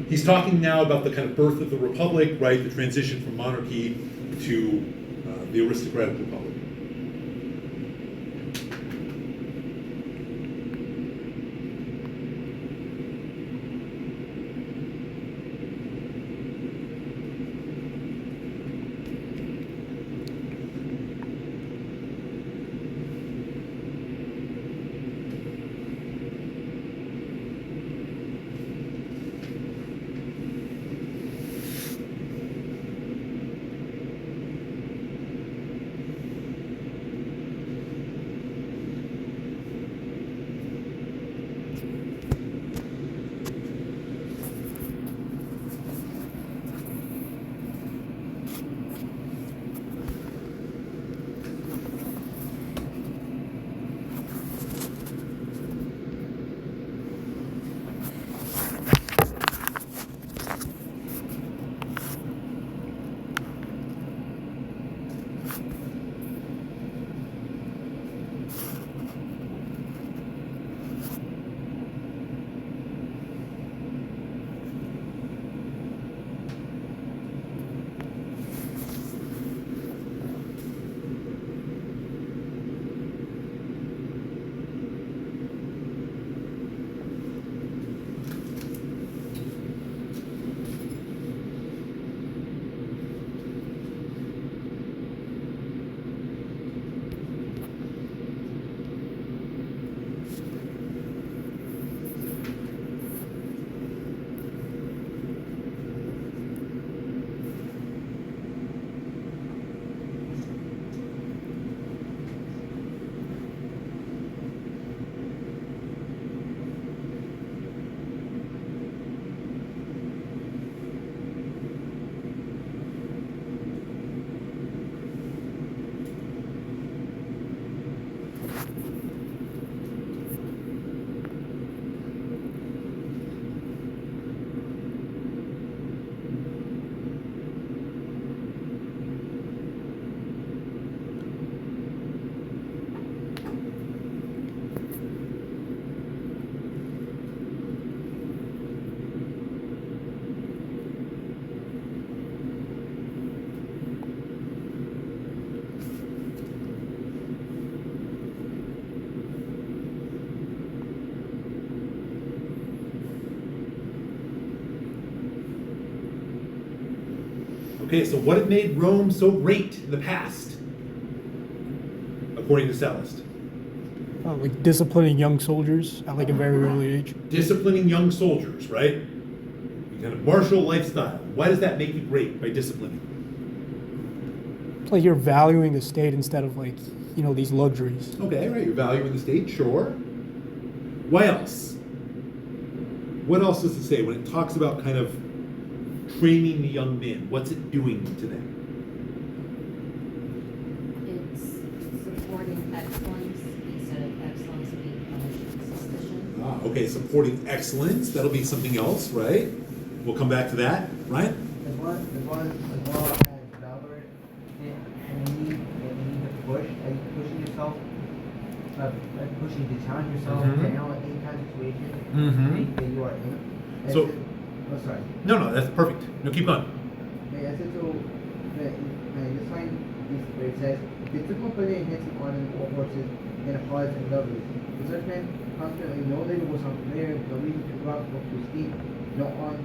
He's talking now about the kind of birth of the republic, right? The transition from monarchy to the aristocratic republic. Okay, so what had made Rome so great in the past, according to Sallust? Like disciplining young soldiers at like a very early age. Disciplining young soldiers, right? Kind of martial lifestyle. Why does that make you great by disciplining? It's like you're valuing the state instead of like, you know, these luxuries. Okay, right. You're valuing the state, sure. What else? What else does it say when it talks about kind of training the young men? What's it doing to them? It's supporting excellence instead of excellence being punished with suspicion. Okay, supporting excellence. That'll be something else, right? We'll come back to that, right? As well as valor and you need to push, like pushing yourself, like pushing to challenge yourself Mhm. to handle any kind of situation Mhm. that you are in. And So- oh, sorry. No, that's perfect. No, keep going. I said so. This line is where it says, "They took company and hits on all horses and hard and lovely. The such men constantly no labor was unfamiliar, the reason to rock was steep, no on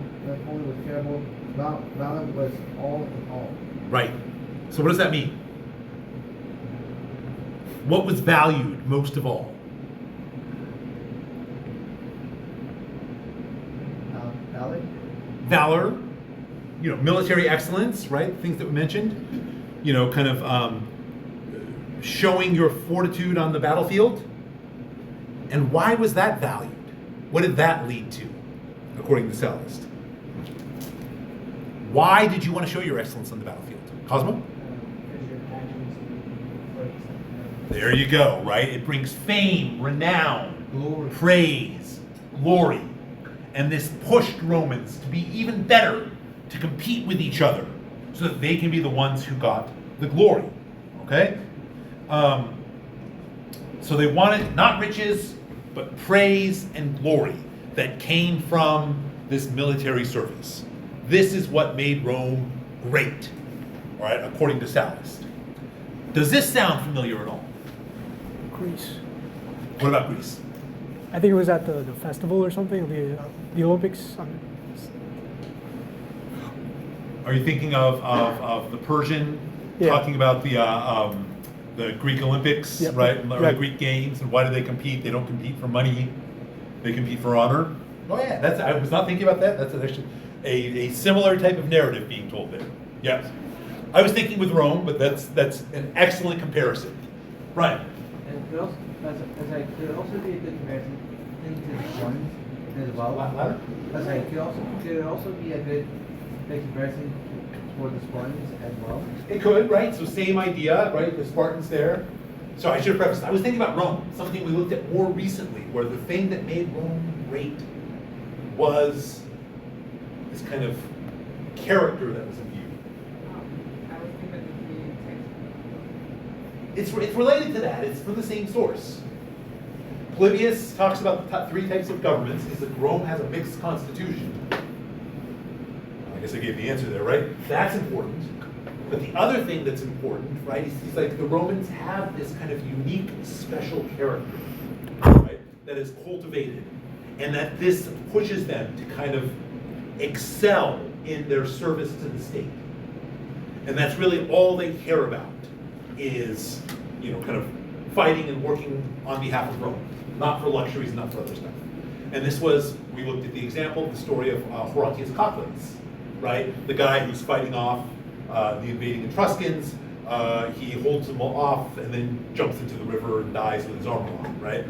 only was terrible, valor was all in all." Right. So what does that mean? What was valued most of all? Valor. Valor, you know, military excellence, right? Things that we mentioned. You know, kind of showing your fortitude on the battlefield. And why was that valued? What did that lead to, according to Sallust? Why did you want to show your excellence on the battlefield? Cosmo? Because your actions There you go, right? It brings fame, renown, Glory. praise, glory. And this pushed Romans to be even better, to compete with each other, so that they can be the ones who got the glory. Okay? So they wanted not riches, but praise and glory that came from this military service. This is what made Rome great, all right, according to Sallust. Does this sound familiar at all? Greece. What about Greece? I think it was at the festival or something, the Olympics. Are you thinking of the Persian, Yeah. talking about the Greek Olympics, Yep. right? Or Yeah. the Greek games, and why do they compete? They don't compete for money, they compete for honor. Oh yeah, I was not thinking about that. That's actually a similar type of narrative being told there. Yes. I was thinking with Rome, but that's an excellent comparison. Right. And it could also, could also be a good comparison into the Spartans as well. Louder? Could also be a good comparison for the Spartans as well. It could, right? So same idea, right? The Spartans there. So I should have prefaced. I was thinking about Rome, something we looked at more recently, where the thing that made Rome great was this kind of character that was in view. I was thinking of the text. It's related to that. It's from the same source. Polybius talks about the three types of governments. Is that Rome has a mixed constitution. I guess I gave the answer there, right? That's important. But the other thing that's important, right, is like the Romans have this kind of unique, special character, right, that is cultivated, and that this pushes them to kind of excel in their service to the state. And that's really all they care about is, you know, kind of fighting and working on behalf of Rome, not for luxuries, not for other stuff. And this was, we looked at the example, the story of Horatius Cocles, right? The guy who's fighting off the invading Etruscans, he holds them off and then jumps into the river and dies with his armor on, right?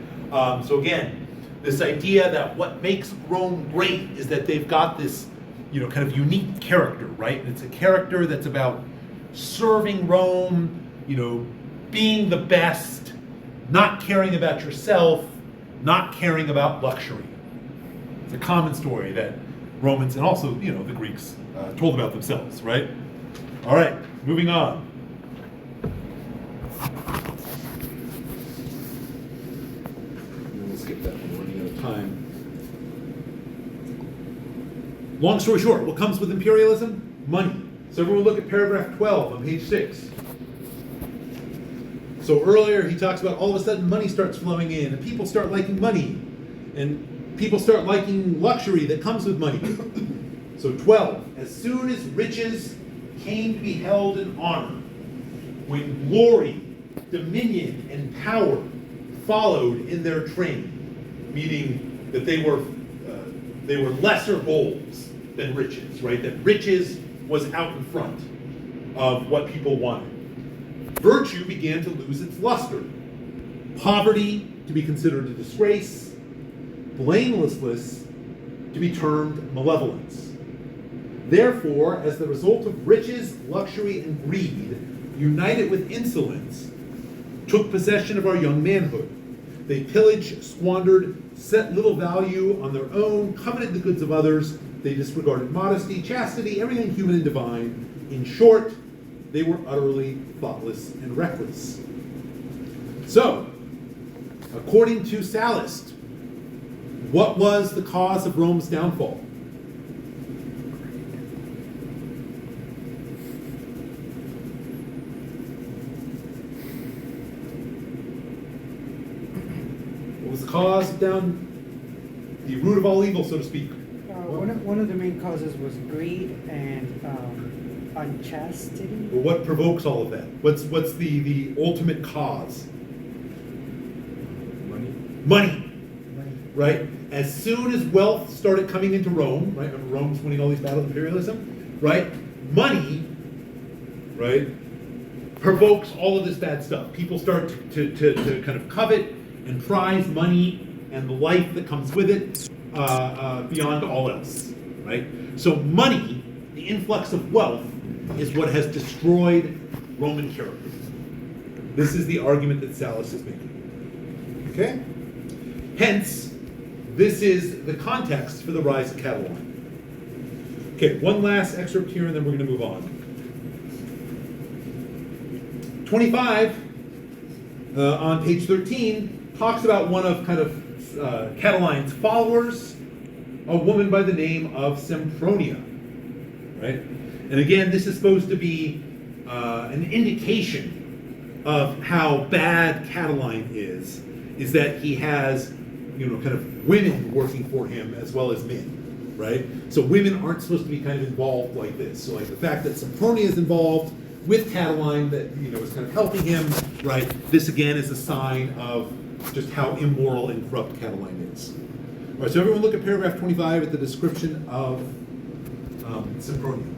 So again, this idea that what makes Rome great is that they've got this, you know, kind of unique character, right? And it's a character that's about serving Rome, you know, being the best, not caring about yourself, not caring about luxury. It's a common story that Romans and also, you know, the Greeks told about themselves, right? All right, moving on. We'll skip that one, we're running out of time. Long story short, what comes with imperialism? Money. So everyone look at paragraph 12 on page 6. So earlier he talks about all of a sudden money starts flowing in and people start liking money. And people start liking luxury that comes with money. So 12, as soon as riches came to be held in honor, when glory, dominion, and power followed in their train, meaning that they were lesser goals than riches, right? That riches was out in front of what people wanted. Virtue began to lose its luster. Poverty to be considered a disgrace, blamelessness to be termed malevolence. Therefore, as the result of riches, luxury, and greed, united with insolence, took possession of our young manhood. They pillaged, squandered, set little value on their own, coveted the goods of others. They disregarded modesty, chastity, everything human and divine. In short, they were utterly thoughtless and reckless. So, according to Sallust, what was the cause of Rome's downfall? What was the cause of the root of all evil, so to speak? One of the main causes was greed and unchastity. Well, what provokes all of that? What's the ultimate cause? Money, right? As soon as wealth started coming into Rome, right? Remember Rome's winning all these battles of imperialism, right? Money, right, provokes all of this bad stuff. People start to kind of covet and prize money and the life that comes with it beyond all else, right? So money, the influx of wealth, is what has destroyed Roman character. This is the argument that Sallust is making. Okay? Hence, this is the context for the rise of Catiline. Okay, one last excerpt here and then we're going to move on. 25, on page 13, talks about one of kind of Catiline's followers, a woman by the name of Sempronia, right? And again, this is supposed to be an indication of how bad Catiline is that he has, kind of women working for him as well as men, right? So women aren't supposed to be kind of involved like this. So like the fact that Sempronia is involved with Catiline, that is kind of helping him, right? This again is a sign of just how immoral and corrupt Catiline is. All right, so everyone look at paragraph 25 at the description of Sempronia.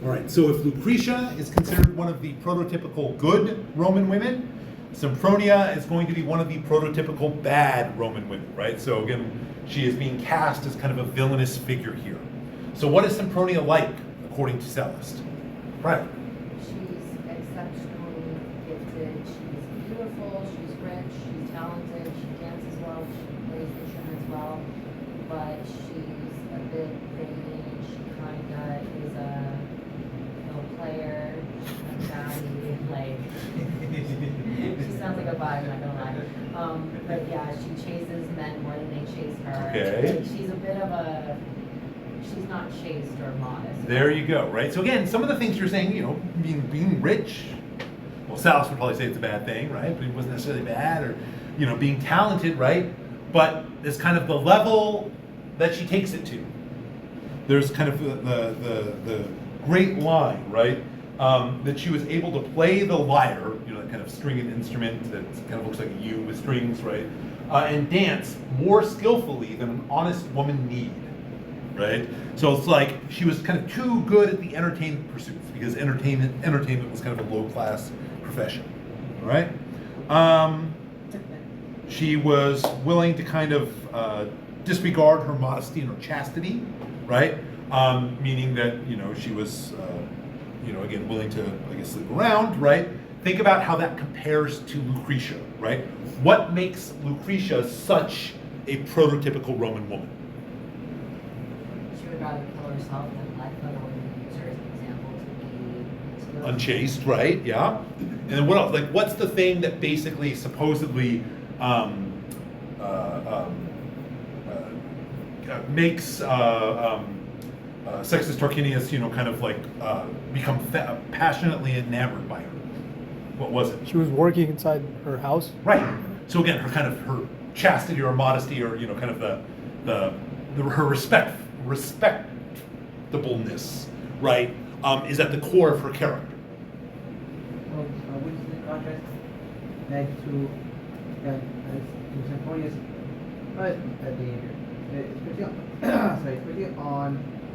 All right, so if Lucretia is considered one of the prototypical good Roman women, Sempronia is going to be one of the prototypical bad Roman women, right? So again, she is being cast as kind of a villainous figure here. So what is Sempronia like, according to Sallust? Right. She's exceptionally gifted, she's beautiful, she's rich, she's talented, she dances well, she plays instruments well, but she's a bit vain, she kinda is a player, she's a dowdy, like, she's sounds like a vibe, not gonna lie. But yeah, she chases men more than they chase her. Okay. Like, she's a bit of a, she's not chaste or modest. There you go, right? So again, some of the things you're saying, you know, being rich, well, Salas would probably say it's a bad thing, right? But it wasn't necessarily bad, or, you know, being talented, right? But it's kind of the level that she takes it to. There's kind of the great line, right? That she was able to play the lyre, you know, that kind of stringed instrument that kind of looks like a U with strings, right? And dance more skillfully than an honest woman need, right? So it's like she was kind of too good at the entertainment pursuits because entertainment was kind of a low-class profession, all right? She was willing to kind of disregard her modesty and her chastity, right? Meaning that, you know, she was, you know, again, willing to, I guess, sleep around, right? Think about how that compares to Lucretia, right? What makes Lucretia such a prototypical Roman woman? She would rather kill herself than let other women use her as an example to be Unchaste, right? Yeah. And then what else? Like, what's the thing that basically supposedly makes Sextus Tarquinius, you know, kind of like become passionately enamored by her? What was it? She was working inside her house. Right. So again, her kind of her chastity or modesty, or, you know, kind of her respectableness, right, is at the core of her character. Well, which is the contrast that to Sempronius,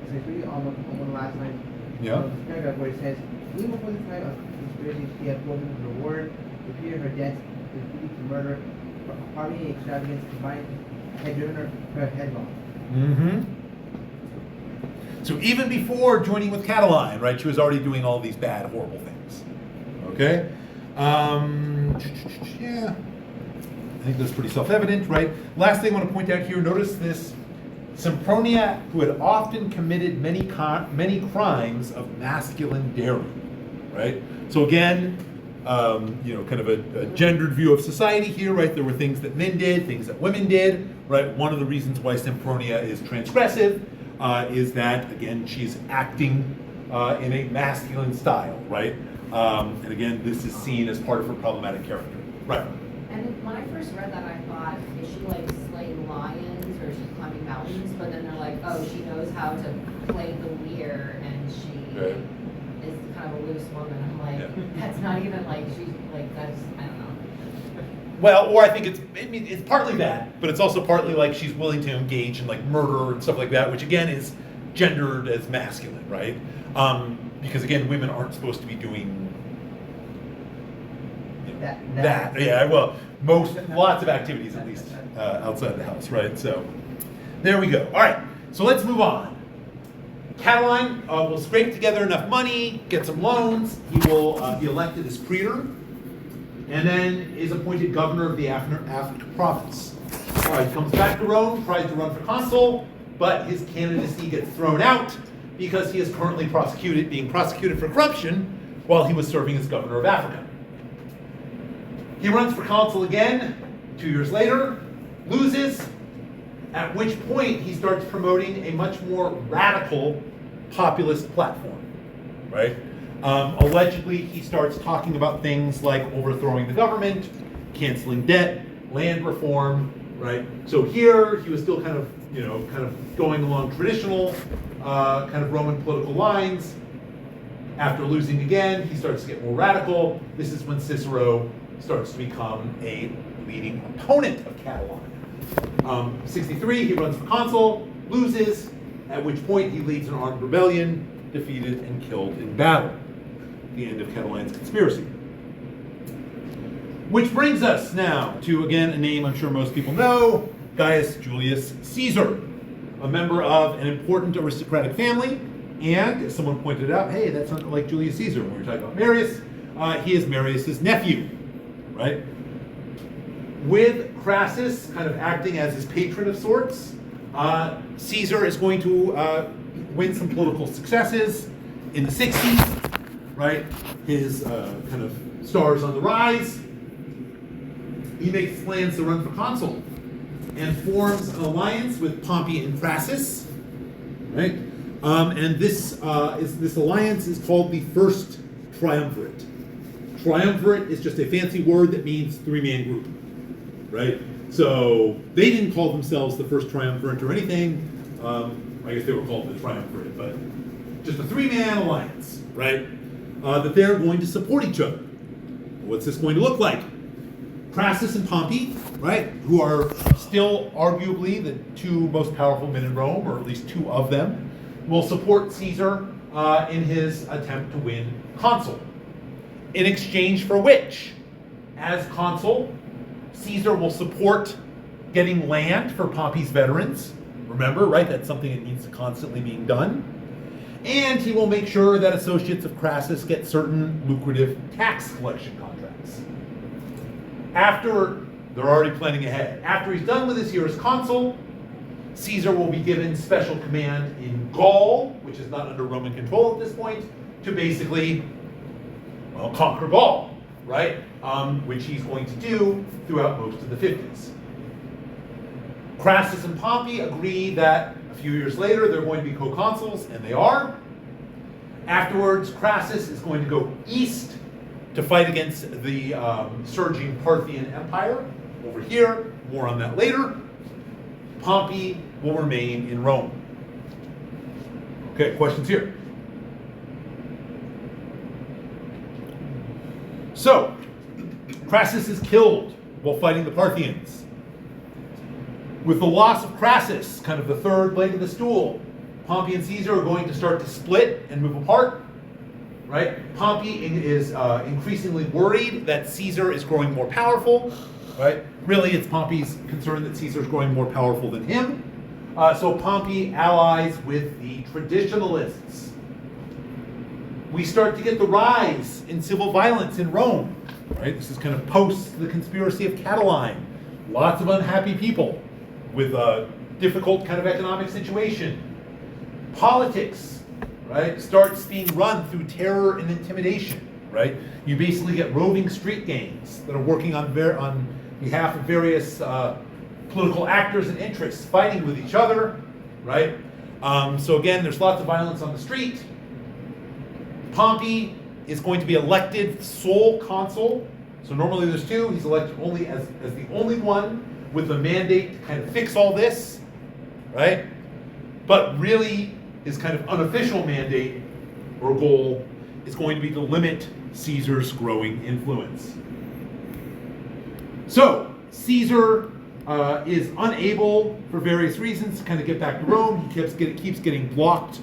especially on one of the last line Yeah. of this paragraph where it says, even before the time of conspiracy, she had broken her word, repeated her debts, refused to murder, harmony and extravagance combined had driven her headlong. Mm-hmm. So even before joining with Catiline, right, she was already doing all these bad, horrible things. Okay? Yeah. I think that's pretty self-evident, right? Last thing I want to point out here, notice this. Sempronia, who had often committed many crimes of masculine daring, right? So again, you know, kind of a gendered view of society here, right? There were things that men did, things that women did, right? One of the reasons why Sempronia is transgressive is that, again, she's acting in a masculine style, right? And again, this is seen as part of her problematic character. Right. And when I first read that, I thought, is she like slaying lions or is she climbing mountains? But then they're like, oh, she knows how to play the lyre and she Right. is kind of a loose woman. I'm like, Yeah. that's not even like, she's like, that's, I don't know. Well, or I think it's partly that, but it's also partly like she's willing to engage in like murder and stuff like that, which again is gendered as masculine, right? Because again, women aren't supposed to be doing that. Yeah, well, lots of activities at least outside the house, right? So there we go. All right, so let's move on. Catiline will scrape together enough money, get some loans. He will be elected as praetor, and then is appointed governor of the Africa province. All right, comes back to Rome, tries to run for consul, but his candidacy gets thrown out because he is currently being prosecuted for corruption while he was serving as governor of Africa. He runs for consul again 2 years later, loses, at which point he starts promoting a much more radical populist platform, right? Allegedly, he starts talking about things like overthrowing the government, canceling debt, land reform, right? So here, he was still kind of going along traditional kind of Roman political lines. After losing again, he starts to get more radical. This is when Cicero starts to become a leading opponent of Catiline. 63, he runs for consul, loses, at which point he leads an armed rebellion, defeated and killed in battle. The end of Catiline's conspiracy. Which brings us now to, again, a name I'm sure most people know, Gaius Julius Caesar, a member of an important aristocratic family, and, as someone pointed out, hey, that's not like Julius Caesar when we were talking about Marius. He is Marius's nephew, right? With Crassus kind of acting as his patron of sorts, Caesar is going to win some political successes in the 60s, right? His kind of stars on the rise. he makes plans to run for consul and forms an alliance with Pompey and Crassus, right? And this alliance is called the First Triumvirate. Triumvirate is just a fancy word that means three-man group, right? So they didn't call themselves the First Triumvirate or anything. I guess they were called the Triumvirate, but just a three-man alliance, right? That they're going to support each other. What's this going to look like? Crassus and Pompey, right, who are still arguably the two most powerful men in Rome, or at least two of them, will support Caesar in his attempt to win consul. In exchange for which, as consul, Caesar will support getting land for Pompey's veterans. Remember, right, that's something that needs to constantly being done. And he will make sure that associates of Crassus get certain lucrative tax collection contracts. After, they're already planning ahead, after he's done with his year as consul, Caesar will be given special command in Gaul, which is not under Roman control at this point, to basically, well, conquer Gaul, right? Which he's going to do throughout most of the 50s. Crassus and Pompey agree that a few years later they're going to be co-consuls, and they are. Afterwards, Crassus is going to go east to fight against the surging Parthian Empire over here. More on that later. Pompey will remain in Rome. Okay, questions here? So, Crassus is killed while fighting the Parthians. With the loss of Crassus, kind of the third leg of the stool, Pompey and Caesar are going to start to split and move apart. Right? Pompey is increasingly worried that Caesar is growing more powerful. Right? Really, it's Pompey's concern that Caesar is growing more powerful than him. So Pompey allies with the traditionalists. We start to get the rise in civil violence in Rome. Right? This is kind of post the conspiracy of Catiline. Lots of unhappy people with a difficult kind of economic situation. Politics, right, starts being run through terror and intimidation, right? You basically get roving street gangs that are working on behalf of various political actors and interests fighting with each other, right? So again, there's lots of violence on the street. Pompey is going to be elected sole consul. So normally there's two. He's elected only as the only one with the mandate to kind of fix all this, right? But really, his kind of unofficial mandate or goal is going to be to limit Caesar's growing influence. So, Caesar is unable, for various reasons, to kind of get back to Rome. He keeps getting blocked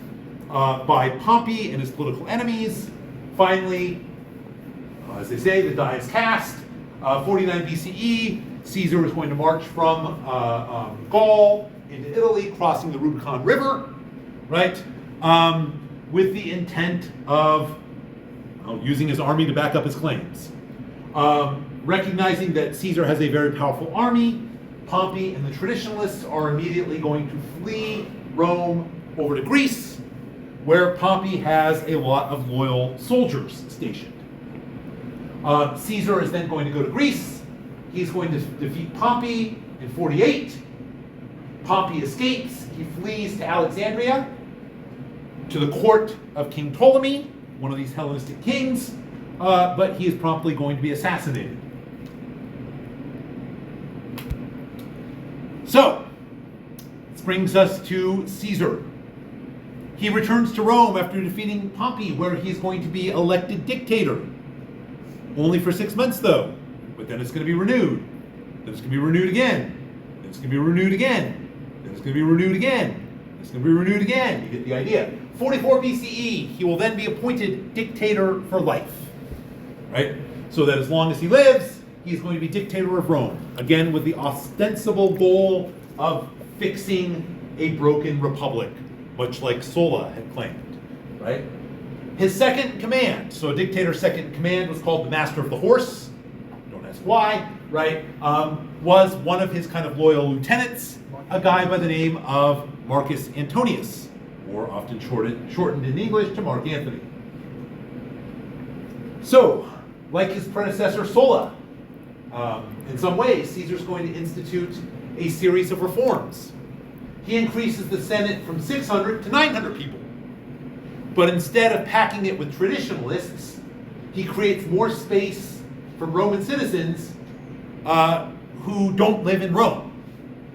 by Pompey and his political enemies. Finally, as they say, the die is cast. 49 BCE, Caesar is going to march from Gaul into Italy, crossing the Rubicon River, right? With the intent of using his army to back up his claims. Recognizing that Caesar has a very powerful army, Pompey and the traditionalists are immediately going to flee Rome over to Greece, where Pompey has a lot of loyal soldiers stationed. Caesar is then going to go to Greece. He's going to defeat Pompey in 48. Pompey escapes. He flees to Alexandria, to the court of King Ptolemy, one of these Hellenistic kings, but he is promptly going to be assassinated. So, this brings us to Caesar. He returns to Rome after defeating Pompey, where he is going to be elected dictator. Only for 6 months, though. But then it's going to be renewed. Then it's going to be renewed again. Then it's going to be renewed again. Then it's going to be renewed again. It's going to be renewed again. You get the idea. 44 BCE, he will then be appointed dictator for life. Right? So that as long as he lives, he is going to be dictator of Rome. Again, with the ostensible goal of fixing a broken republic, much like Sulla had claimed. Right? His second in command, so a dictator's second in command was called the Master of the Horse. Don't ask why, right? Was one of his kind of loyal lieutenants, a guy by the name of Marcus Antonius, or often shortened in English to Mark Antony. So, like his predecessor Sulla, In some ways, Caesar's going to institute a series of reforms. He increases the Senate from 600 to 900 people. But instead of packing it with traditionalists, he creates more space for Roman citizens who don't live in Rome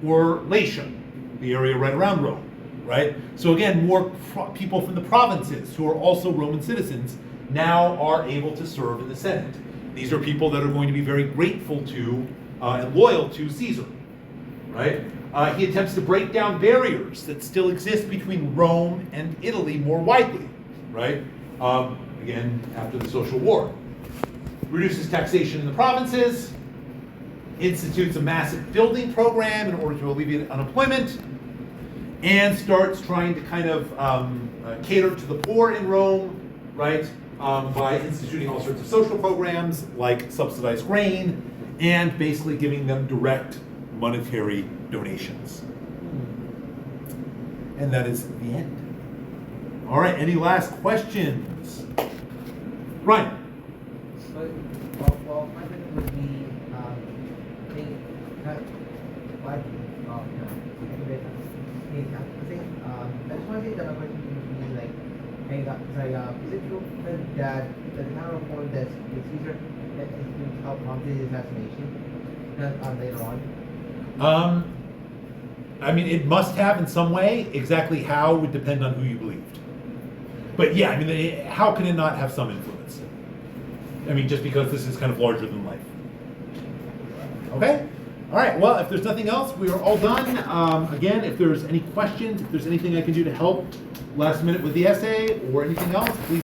or Latium, the area right around Rome, right? So again, more people from the provinces who are also Roman citizens now are able to serve in the Senate. These are people that are going to be very grateful to and loyal to Caesar, right? He attempts to break down barriers that still exist between Rome and Italy more widely, right? Again, after the Social War. Reduces taxation in the provinces, institutes a massive building program in order to alleviate unemployment, and starts trying to kind of cater to the poor in Rome, right? By instituting all sorts of social programs like subsidized grain and basically giving them direct monetary donations. And that is the end. All right, any last questions? Ryan. Well, my question would be, I think, I just want to say that my question would be like, is it true that the kind of reform that Caesar that helped prompted his assassination later on? I mean, it must have in some way. Exactly how would depend on who you believed. But yeah, I mean, how can it not have some influence? I mean, just because this is kind of larger than life. Okay? All right, well, if there's nothing else, we are all done. Again, if there's any questions, if there's anything I can do to help last minute with the essay or anything else, please